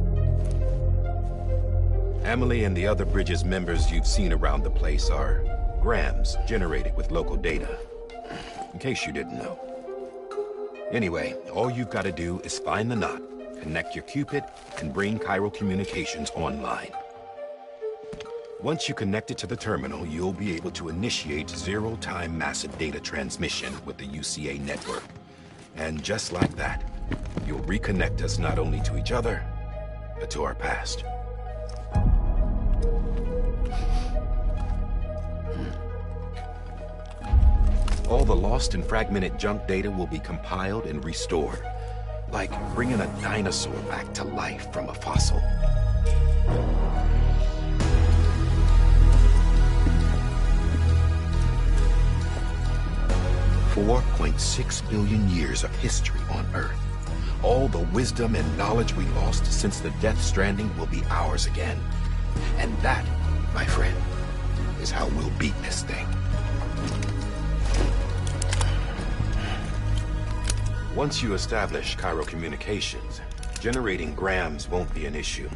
Amelie and the other Bridges members you've seen around the place are grams generated with local data. In case you didn't know. Anyway, all you've got to do is find the knot, connect your Cupid, and bring Cairo communications online. Once you connect it to the terminal, you'll be able to initiate zero-time massive data transmission with the UCA network. And just like that, you'll reconnect us not only to each other, but to our past. All the lost and fragmented junk data will be compiled and restored, like bringing a dinosaur back to life from a fossil. $4.6 billion years of history on Earth. All the wisdom and knowledge we lost since the Death Stranding will be ours again. And that, my friend, is how we'll beat this thing. Once you establish Cairo communications, generating grams won't be an issue.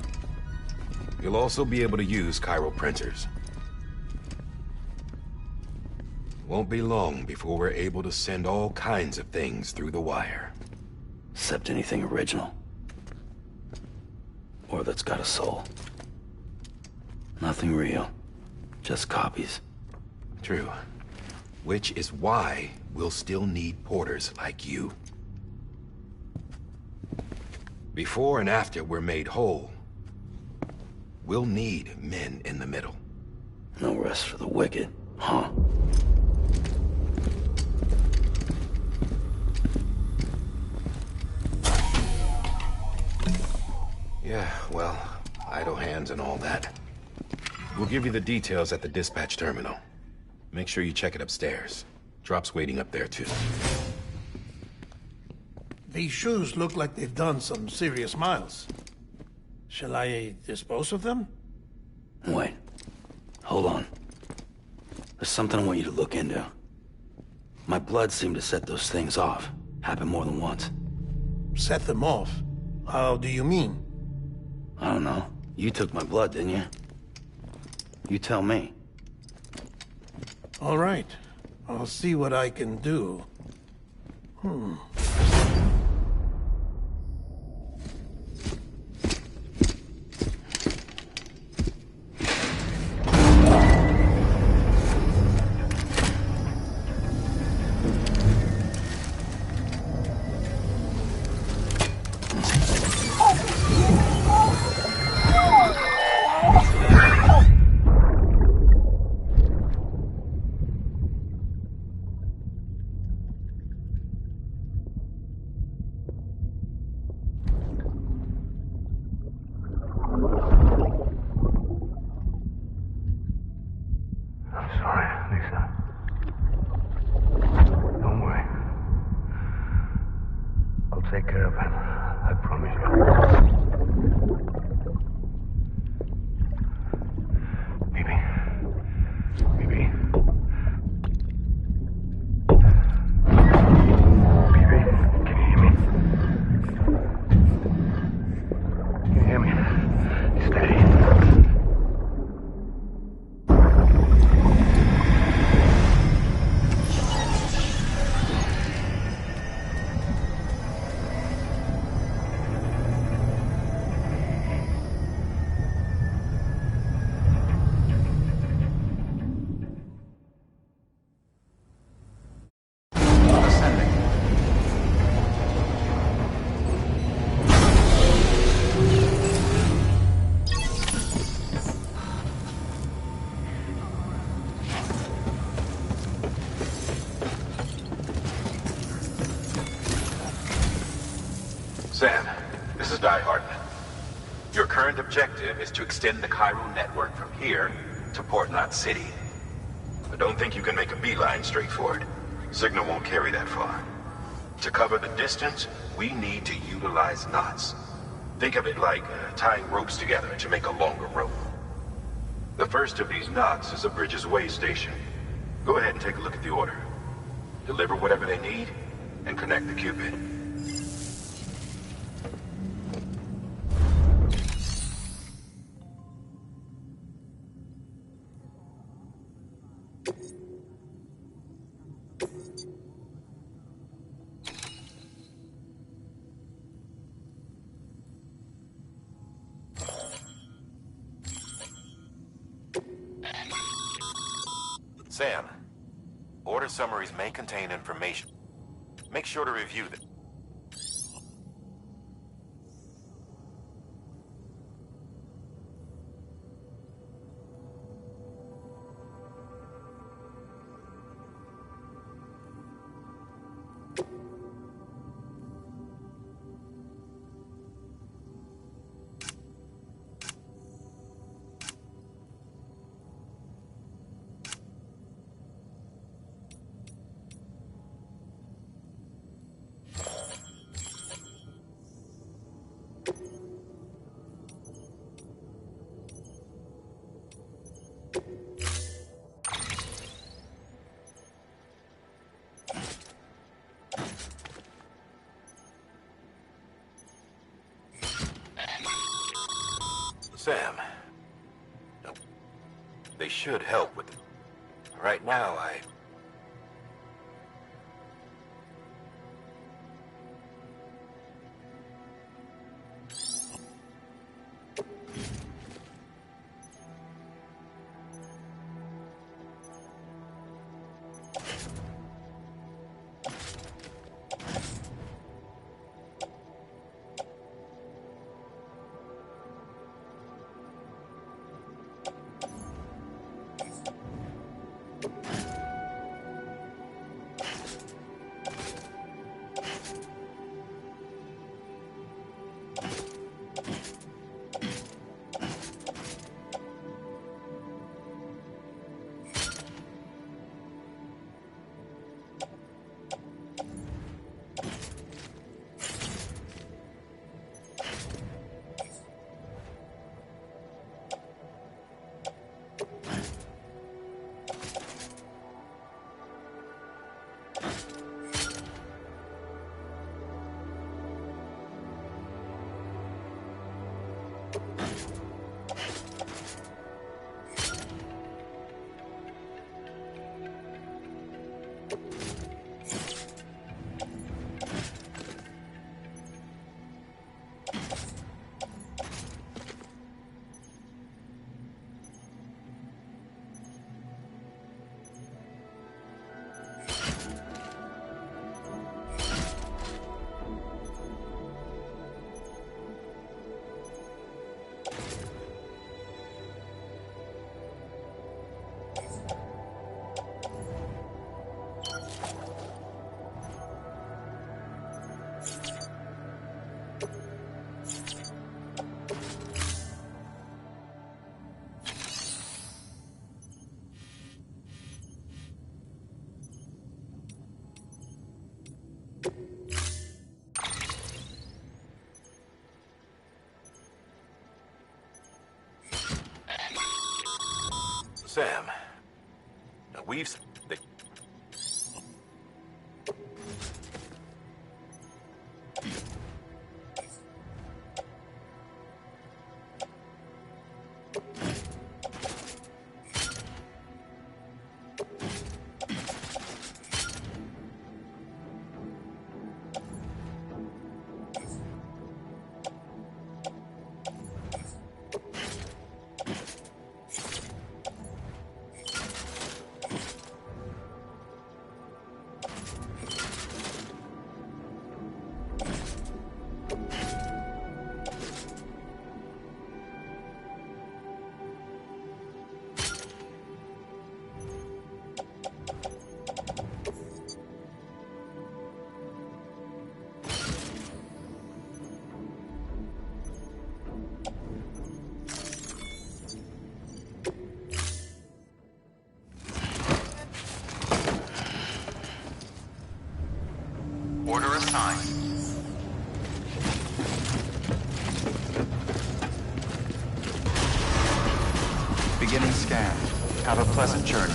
You'll also be able to use Cairo printers. Won't be long before we're able to send all kinds of things through the wire. Except anything original. Or that's got a soul. Nothing real. Just copies. True. Which is why we'll still need porters like you. Before and after we're made whole, we'll need men in the middle. No rest for the wicked, huh? Yeah, well, idle hands and all that. We'll give you the details at the dispatch terminal. Make sure you check it upstairs. Drop's waiting up there, too. These shoes look like they've done some serious miles. Shall I dispose of them? Wait. Hold on. There's something I want you to look into. My blood seemed to set those things off. Happened more than once. Set them off? How do you mean? I don't know. You took my blood, didn't you? You tell me. All right. I'll see what I can do. You hear me? Steady. Sam, this is Die Hartman. Your current objective is to extend the Cairo network from here to Port Knot City. I don't think you can make a beeline straight for it. Signal won't carry that far. To cover the distance, we need to utilize knots. Think of it like tying ropes together to make a longer rope. The first of these knots is a Bridges way station. Go ahead and take a look at the order. Deliver whatever they need, and connect the Cupid. Sam, order summaries may contain information. Make sure to review them. Sam, they should help with it. Right now, Sam, we've... Order assigned. Beginning scan. Have a pleasant journey.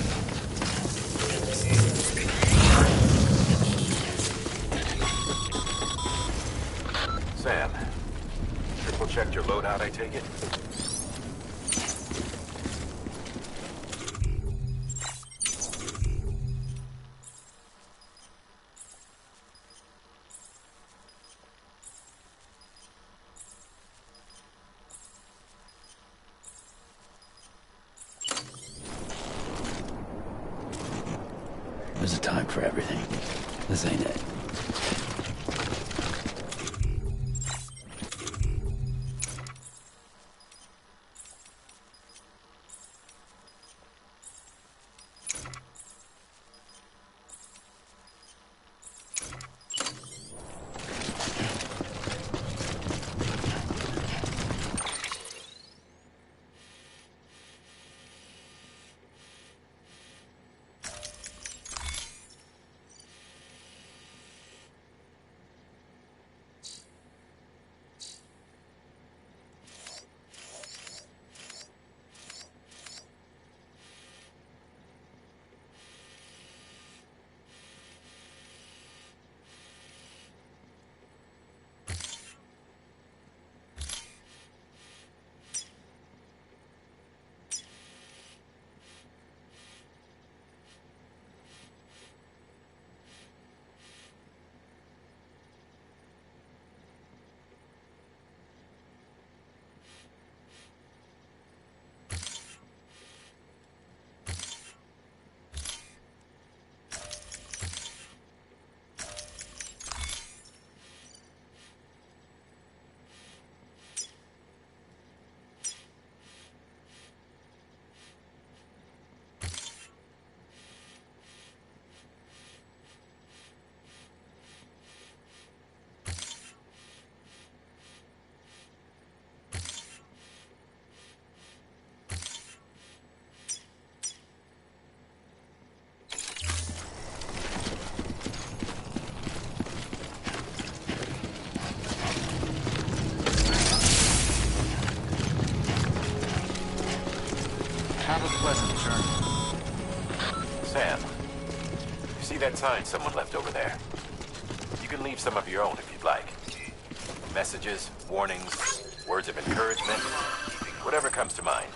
Sam, triple checked your loadout, I take it? There's a time for everything. This ain't it. Have a pleasant journey. Sam, you see that sign someone left over there? You can leave some of your own if you'd like. Messages, warnings, words of encouragement, whatever comes to mind.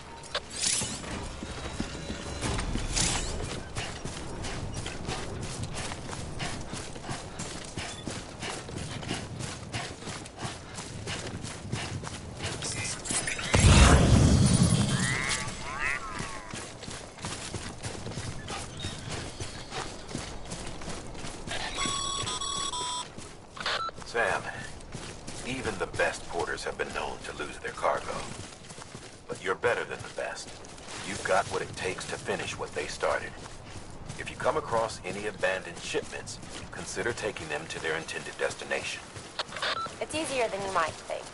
Sam, even the best porters have been known to lose their cargo. But you're better than the best. You've got what it takes to finish what they started. If you come across any abandoned shipments, consider taking them to their intended destination. It's easier than you might think.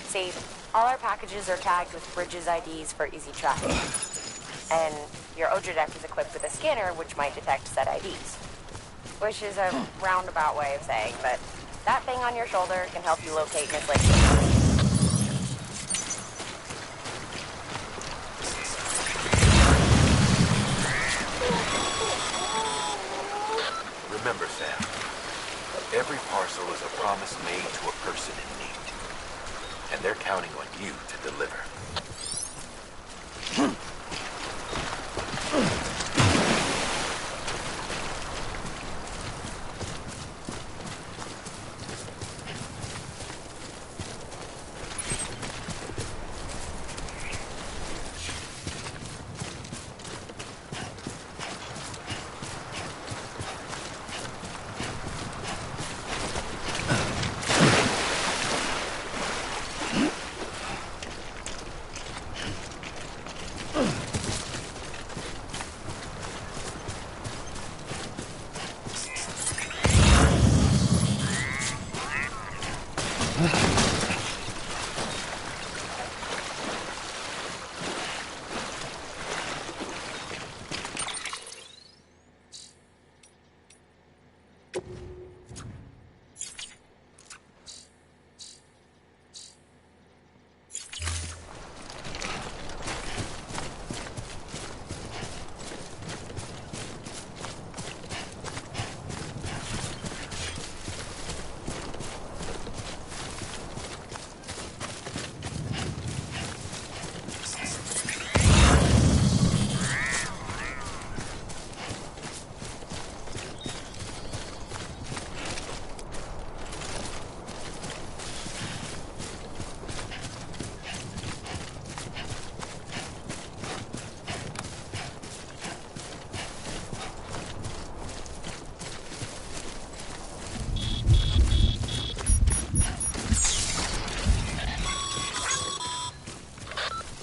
See, all our packages are tagged with Bridges IDs for easy tracking. And your Odra deck is equipped with a scanner which might detect said IDs. Which is a roundabout way of saying, but that thing on your shoulder can help you locate Miss Lake. Remember, Sam, every parcel is a promise made to a person in need. And they're counting on you to deliver.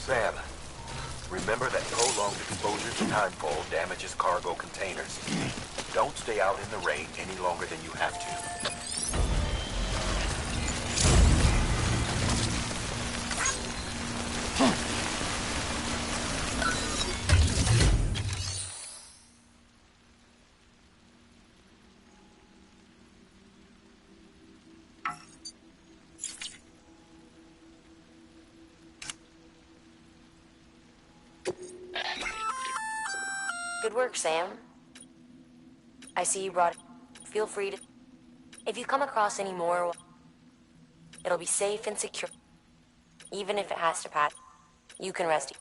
Sam, remember that prolonged exposure to timefall damages cargo containers. Don't stay out in the rain any longer than you have to. Good work, Sam. I see you brought it. Feel free to... If you come across any more, it'll be safe and secure. Even if it has to pass, you can rest.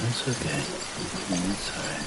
It's okay. It's all right.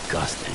Disgusting.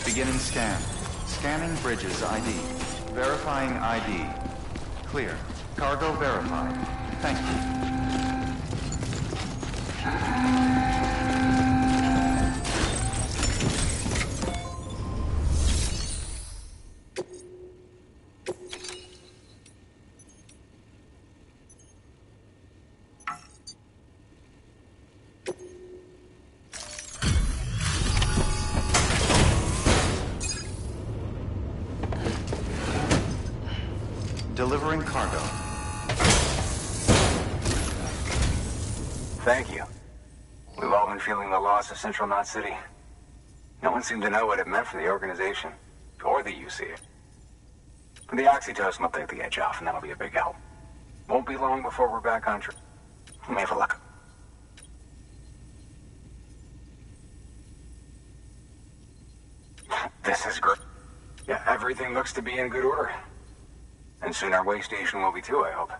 Beginning scan. Scanning Bridges ID. Verifying ID. Clear. Cargo verified. Thank you. Delivering cargo. Thank you. We've all been feeling the loss of Central Knot City. No one seemed to know what it meant for the organization, or the UC. The oxytocin will take the edge off, and that'll be a big help. Won't be long before we're back on track. May have a luck. This is great. Yeah, everything looks to be in good order. And soon our way station will be too, I hope.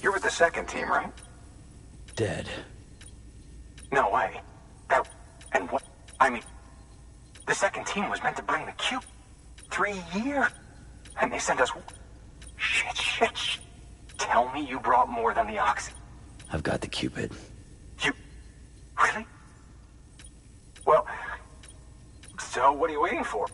You're with the second team, right? Dead. No way. That... and what... I mean... the second team was meant to bring the cube. 3 years. And they sent us... Shit. bitch! Tell me you brought more than the ox. I've got the Cupid. You... Really? Well... So what are you waiting for?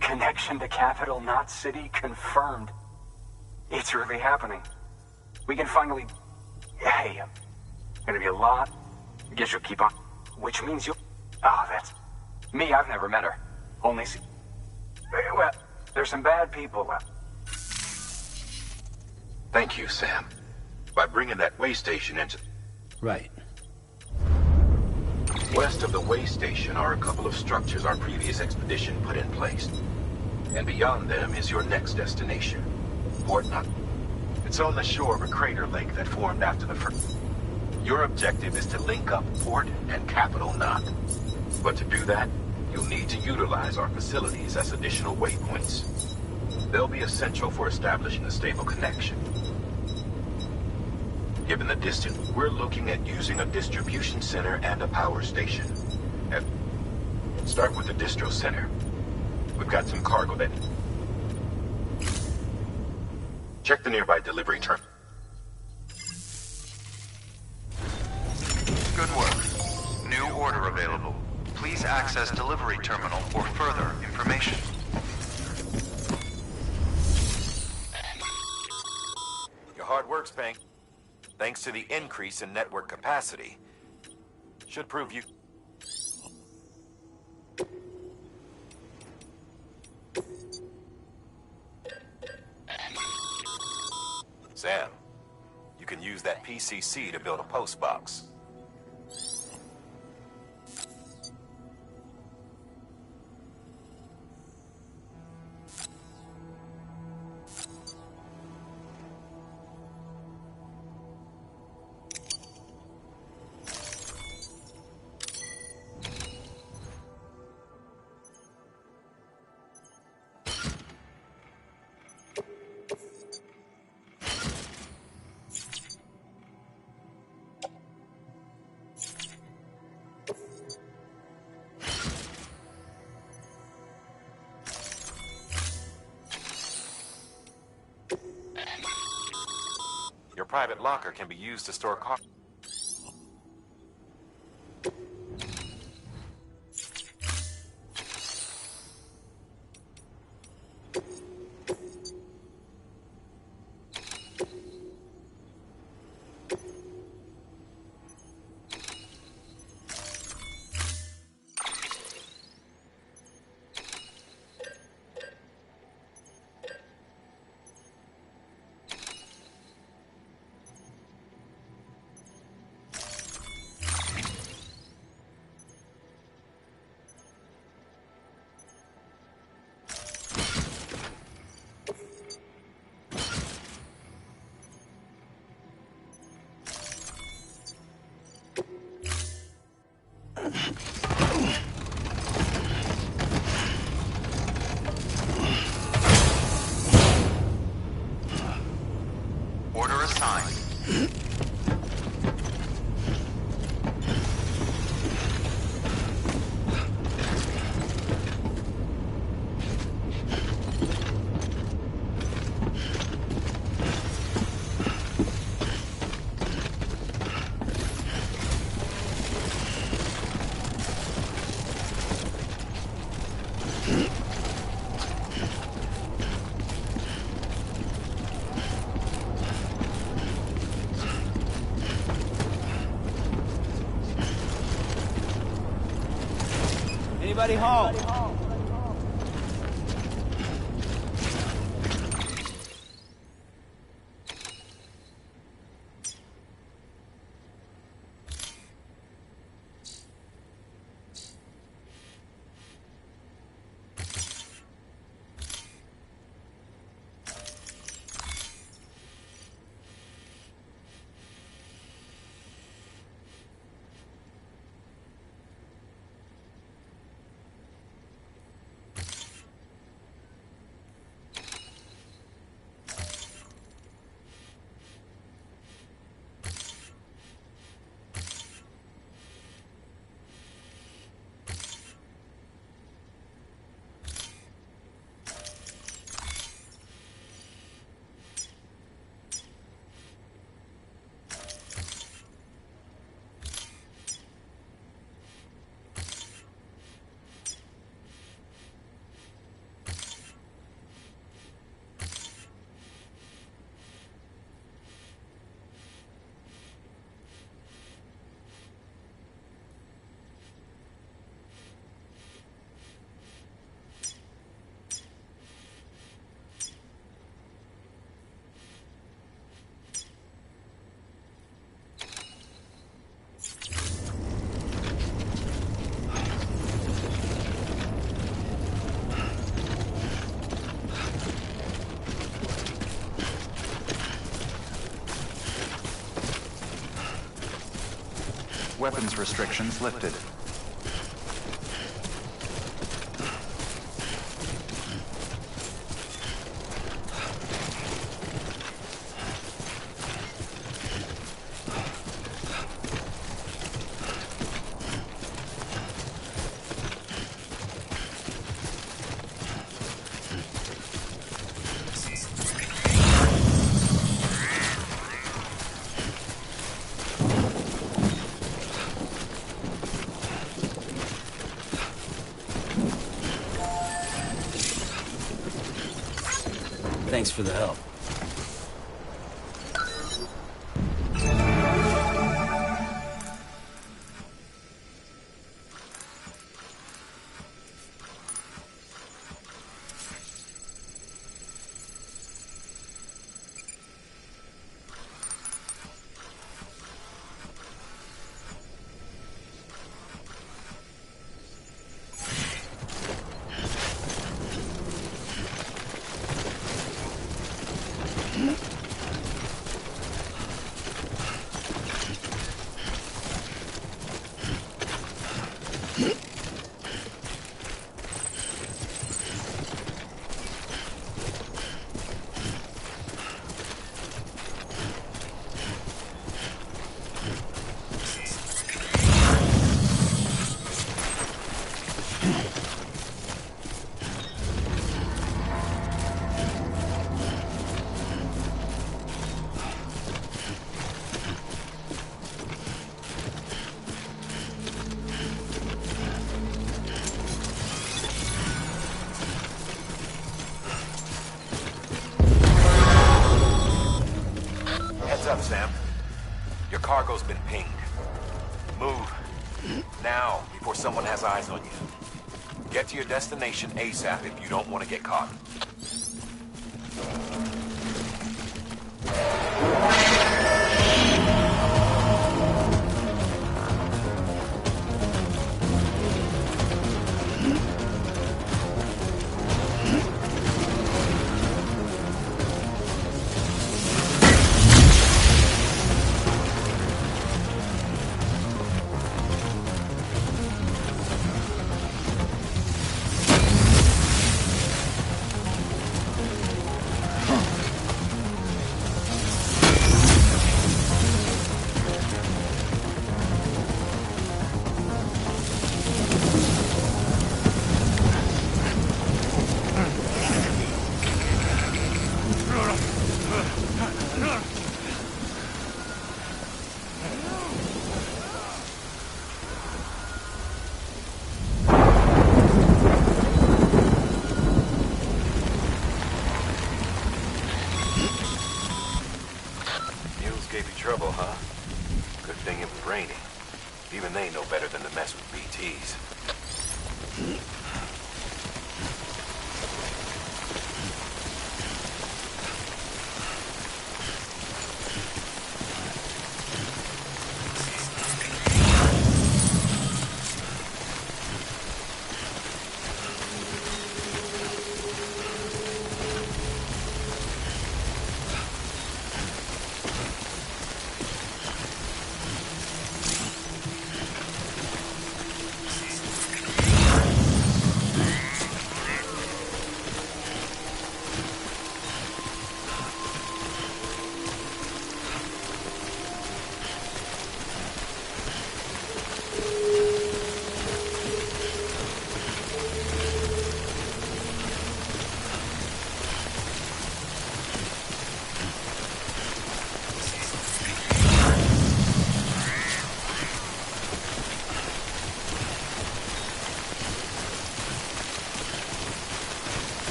Connection to capital, not city, confirmed. It's really happening. We can finally... Hey, gonna be a lot. Guess you'll keep on. Which means you'll... Oh, that's... Me, I've never met her. Only see... Well, there's some bad people left. Thank you, Sam. By bringing that way station into... Right. West of the way station are a couple of structures our previous expedition put in place. And beyond them is your next destination, Port Knot. It's on the shore of a crater lake that formed after the first. Your objective is to link up Port and Capital Knot. But to do that, you'll need to utilize our facilities as additional waypoints. They'll be essential for establishing a stable connection. Given the distance, we're looking at using a distribution center and a power station. And start with the distro center. We've got some cargo that... Check the nearby delivery terminal. Good work. New order available. Please access delivery terminal for further information. Your hard work's paying. Thanks to the increase in network capacity. Should prove you... Sam, you can use that PCC to build a post box. Your private locker can be used to store cargo. Order assigned. Everybody home. Weapons restrictions lifted. Thanks for the help. Up, Sam. Your cargo's been pinged. Move. Now, before someone has eyes on you. Get to your destination ASAP if you don't want to get caught. Trouble, huh? Good thing it was raining. Even they know better than to mess with BTs.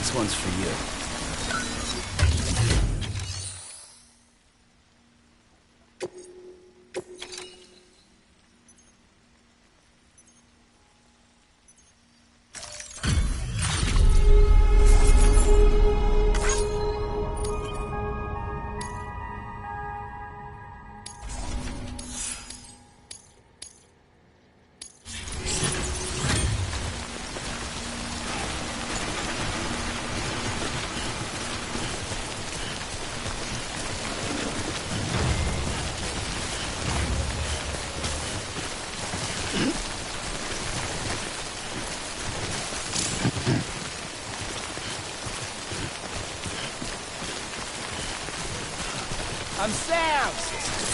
This one's for you. I'm Sam!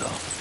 so.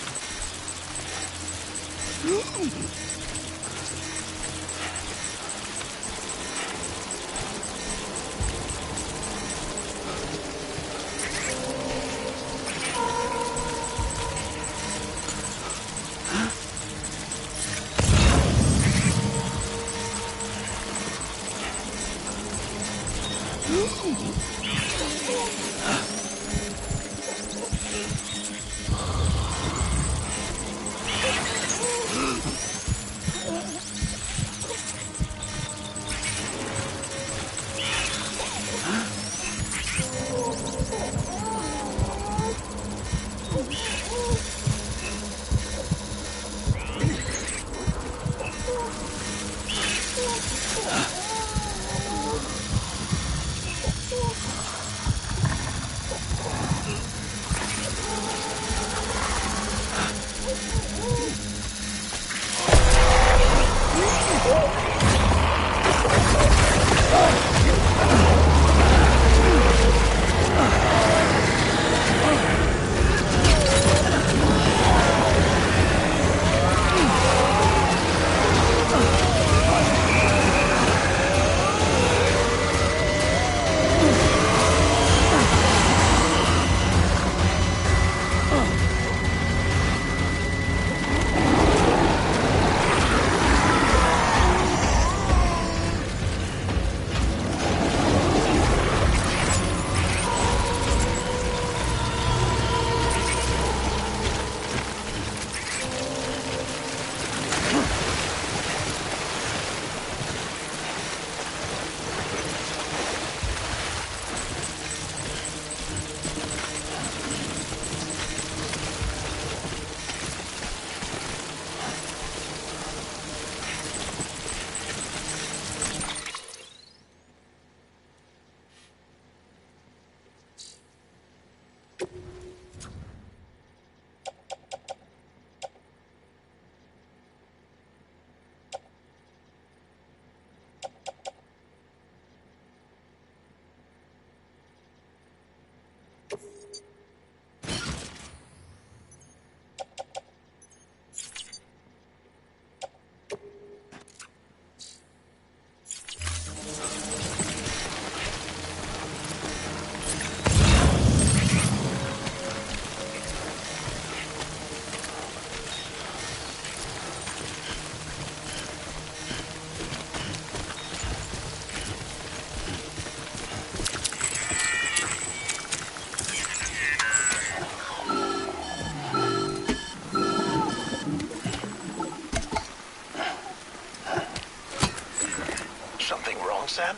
Sam?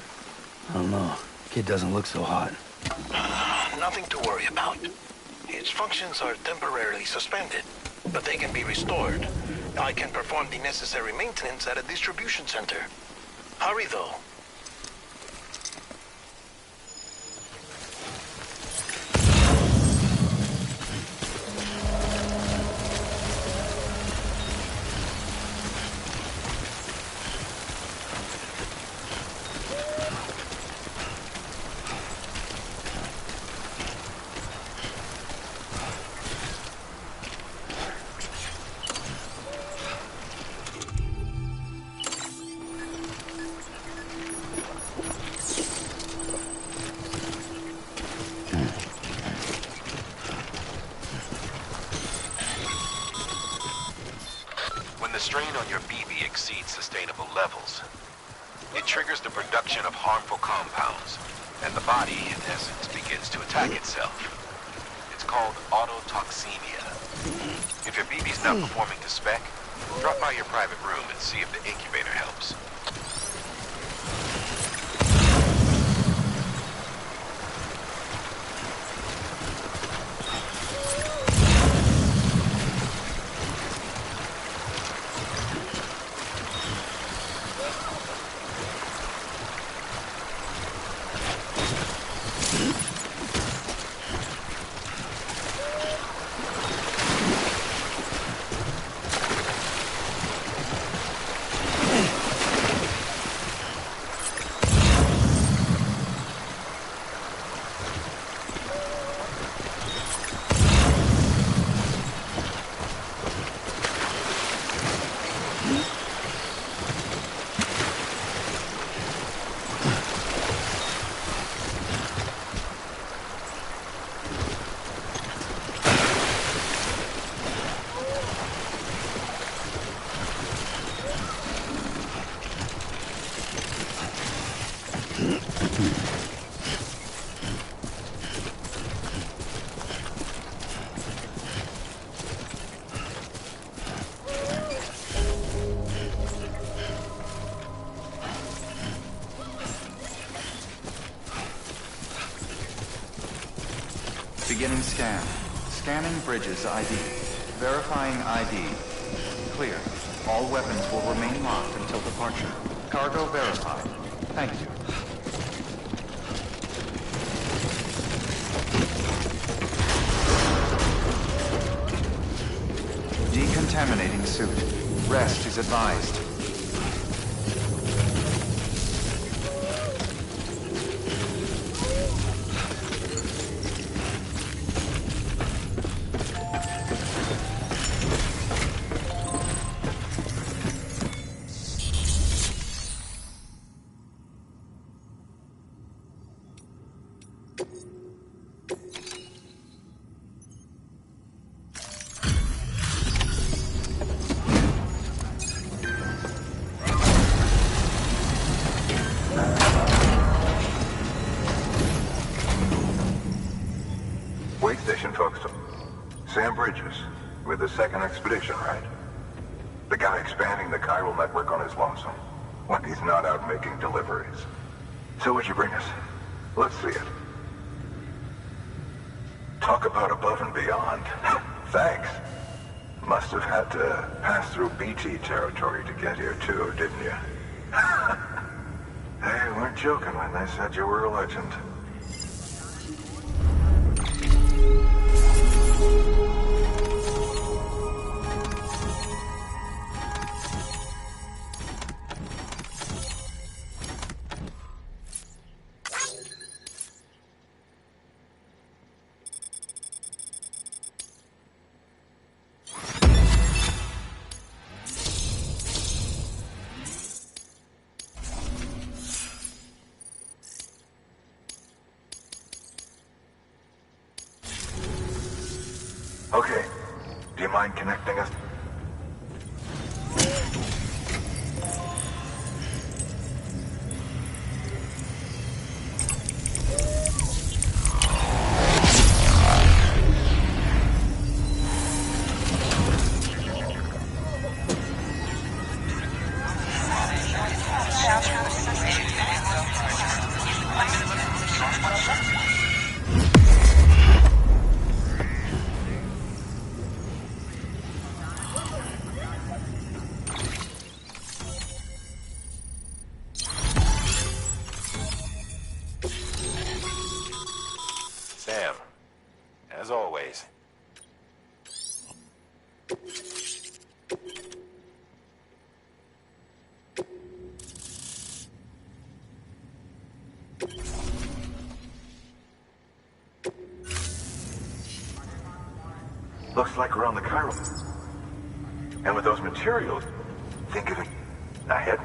I don't know. Kid doesn't look so hot. Nothing to worry about. Its functions are temporarily suspended, but they can be restored. I can perform the necessary maintenance at a distribution center. Hurry, though. strain on your BB exceeds sustainable levels. It triggers the production of harmful compounds, and the body, in essence, begins to attack itself. It's called autotoxemia. If your BB's not performing to spec, drop by your private room and see if the incubator helps. scan. Scanning Bridges ID. Verifying ID. Clear. All weapons will remain locked until departure. Cargo verified. Thank you. Decontaminating suit. Rest is advised. Wait station, folks. Sam Bridges, with the second expedition, right? The guy expanding the chiral network on his lonesome, when he's not out making deliveries. So what'd you bring us? Let's see it. Talk about above and beyond. Thanks. Must have had to pass through BT territory to get here too, didn't you? They weren't joking when they said you were a legend. Okay. Do you mind connecting us? Sam, as always. Looks like we're on the chiral. And with those materials, think of it ahead.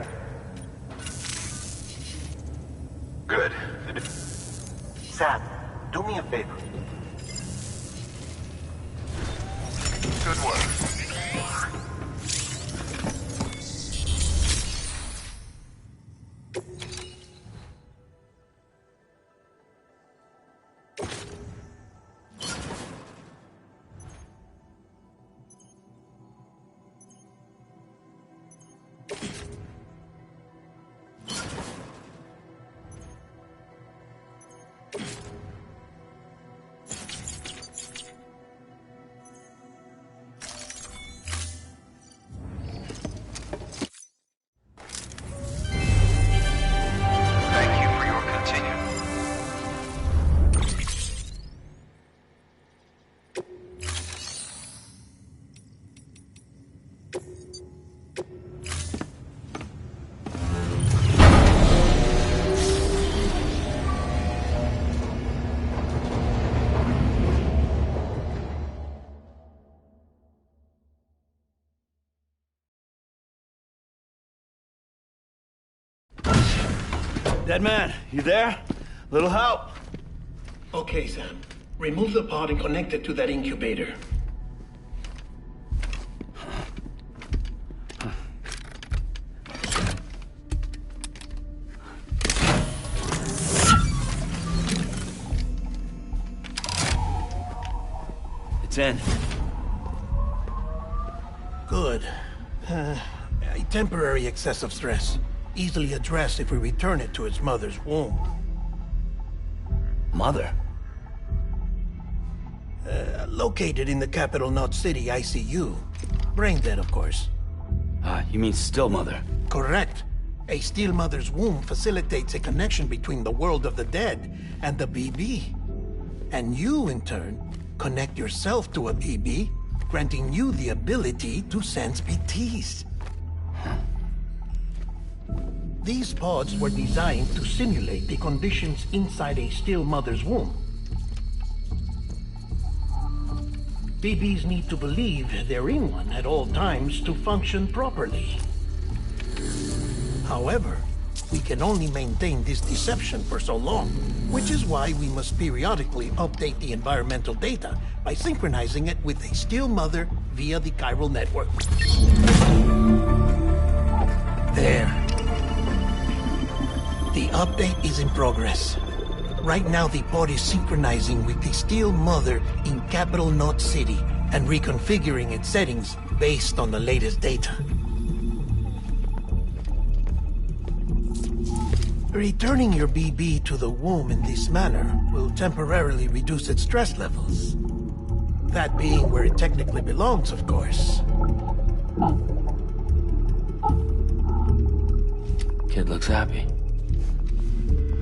Good. Sam, do me a favor. Good work. Dead man, you there? Little help? Okay, Sam. Remove the pod and connect it to that incubator. It's in. Good. A temporary excessive stress. Easily addressed if we return it to its mother's womb. Mother? Located in the capital Knot City ICU. Brain dead, of course. You mean Still Mother? Correct. A Steel Mother's womb facilitates a connection between the world of the dead and the BB. And you, in turn, connect yourself to a BB, granting you the ability to sense BTs. These pods were designed to simulate the conditions inside a Steel Mother's womb. BBs need to believe they're in one at all times to function properly. However, we can only maintain this deception for so long, which is why we must periodically update the environmental data by synchronizing it with a Steel Mother via the chiral network. There. The update is in progress. Right now, the pod is synchronizing with the Steel Mother in capital Knot City and reconfiguring its settings based on the latest data. Returning your BB to the womb in this manner will temporarily reduce its stress levels. That being where it technically belongs, of course. Kid looks happy.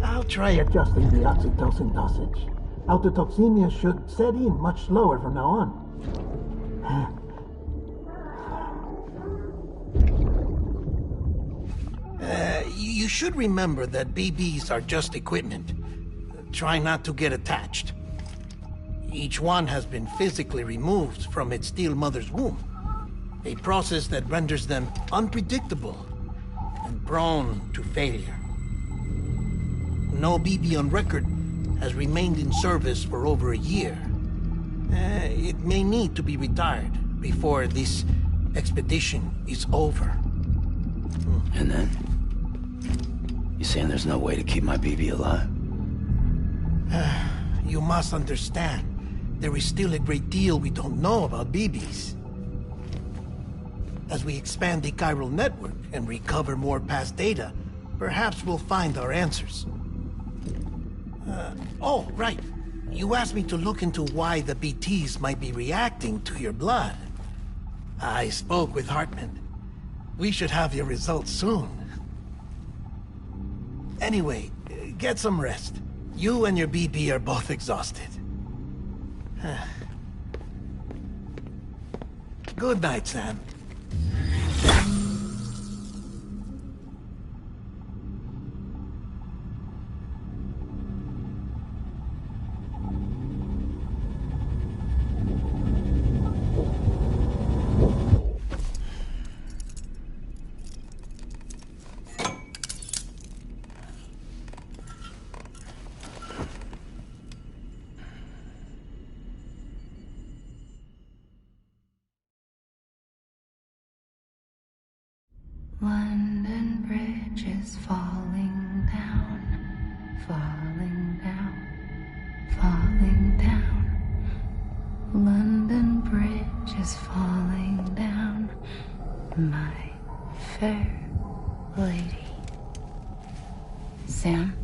I'll try adjusting the oxytocin dosage. Autotoxemia should set in much slower from now on. You should remember that BBs are just equipment. Try not to get attached. Each one has been physically removed from its Steel Mother's womb. A process that renders them unpredictable and prone to failure. No BB on record has remained in service for over a year. It may need to be retired before this expedition is over. And then? You saying there's no way to keep my BB alive? You must understand, there is still a great deal we don't know about BBs. As we expand the chiral network and recover more past data, perhaps we'll find our answers. Oh, right. You asked me to look into why the BTs might be reacting to your blood. I spoke with Hartman. We should have your results soon. Anyway, get some rest. You and your BB are both exhausted. Good night, Sam. London Bridge is falling down, falling down, falling down. London Bridge is falling down, my fair lady. Sam?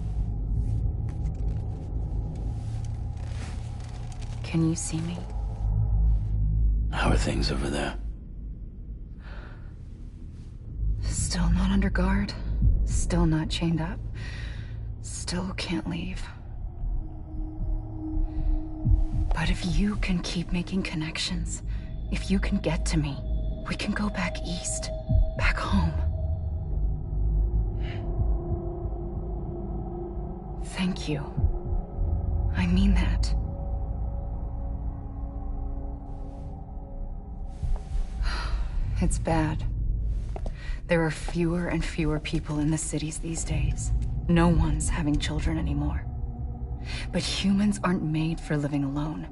Can you see me? How are things over there? Still not under guard, still not chained up, still can't leave. But if you can keep making connections, if you can get to me, we can go back east, back home. Thank you. I mean that. It's bad. There are fewer and fewer people in the cities these days. No one's having children anymore. But humans aren't made for living alone.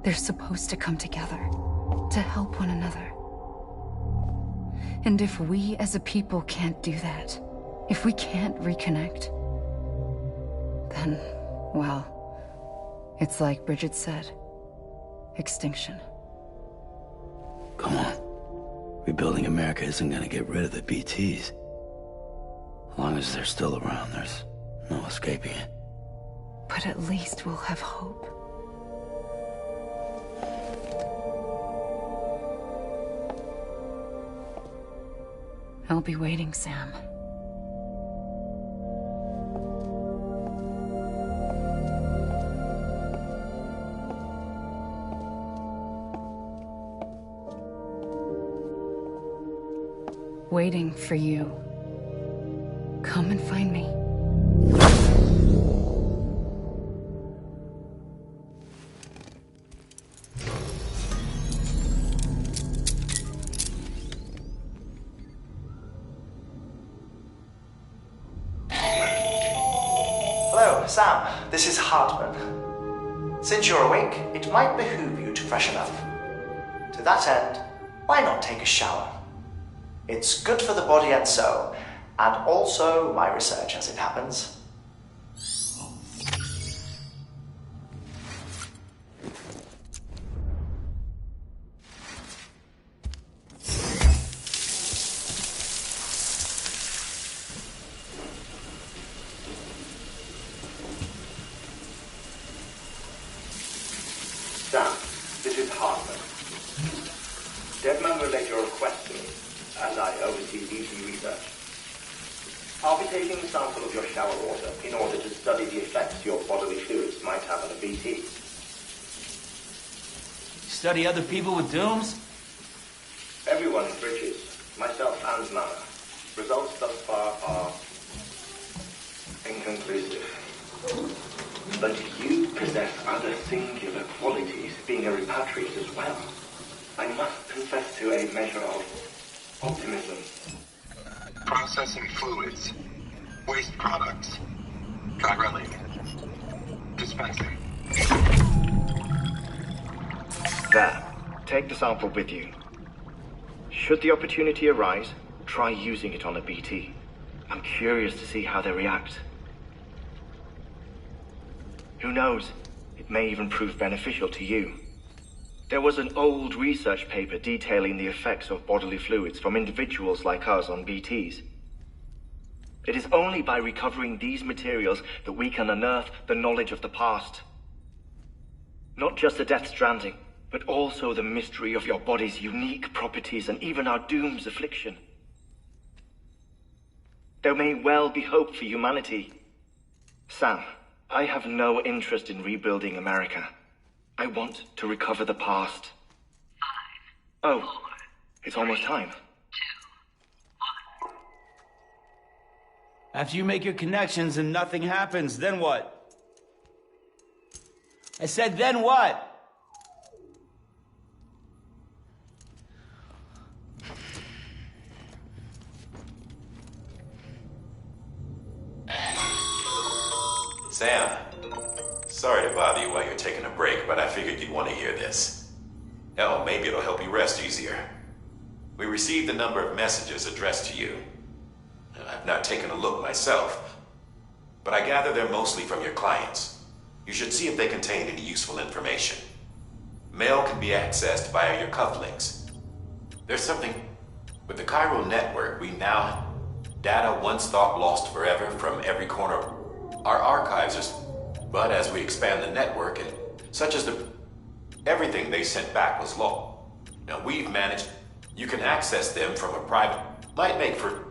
They're supposed to come together, to help one another. And if we as a people can't do that, if we can't reconnect, then, well, it's like Bridget said, extinction. Come on. Rebuilding America isn't gonna get rid of the BTs. As long as they're still around, there's no escaping it. But at least we'll have hope. I'll be waiting, Sam. Waiting for you. Come and find me. Hello, Sam. This is Hartman. Since you're awake, it might behoove you to freshen up. To that end, why not take a shower? It's good for the body and soul, and also my research as it happens. Sam, this is Hartman. Deadman relayed your request to me, as I oversee BT research. I'll be taking a sample of your shower water in order to study the effects your bodily fluids might have on a BT. Study other people with dooms? Everyone in Bridges, myself and Nana. Results thus far are inconclusive. But you possess other singular qualities, being a repatriate as well. I must confess to a measure of optimism. Processing fluids. Waste products. Dry-relling. Dispensing. There. Take the sample with you. Should the opportunity arise, try using it on a BT. I'm curious to see how they react. Who knows? It may even prove beneficial to you. There was an old research paper detailing the effects of bodily fluids from individuals like us on BTs. It is only by recovering these materials that we can unearth the knowledge of the past. Not just the Death Stranding, but also the mystery of your body's unique properties and even our doom's affliction. There may well be hope for humanity. Sam, I have no interest in rebuilding America. I want to recover the past. 5, 4, oh, it's almost time. 2, 1. After you make your connections and nothing happens, then what? I said, then what? Sam, sorry to bother you while you're taking a break, but I figured you'd want to hear this. Hell, maybe it'll help you rest easier. We received a number of messages addressed to you. I've not taken a look myself, but I gather they're mostly from your clients. You should see if they contain any useful information. Mail can be accessed via your cufflinks. There's something with the Cairo network. We now have data once thought lost forever from every corner of our archives, but as we expand the network, and such as everything they sent back was lost. Now we've managed, you can access them from a private, might make for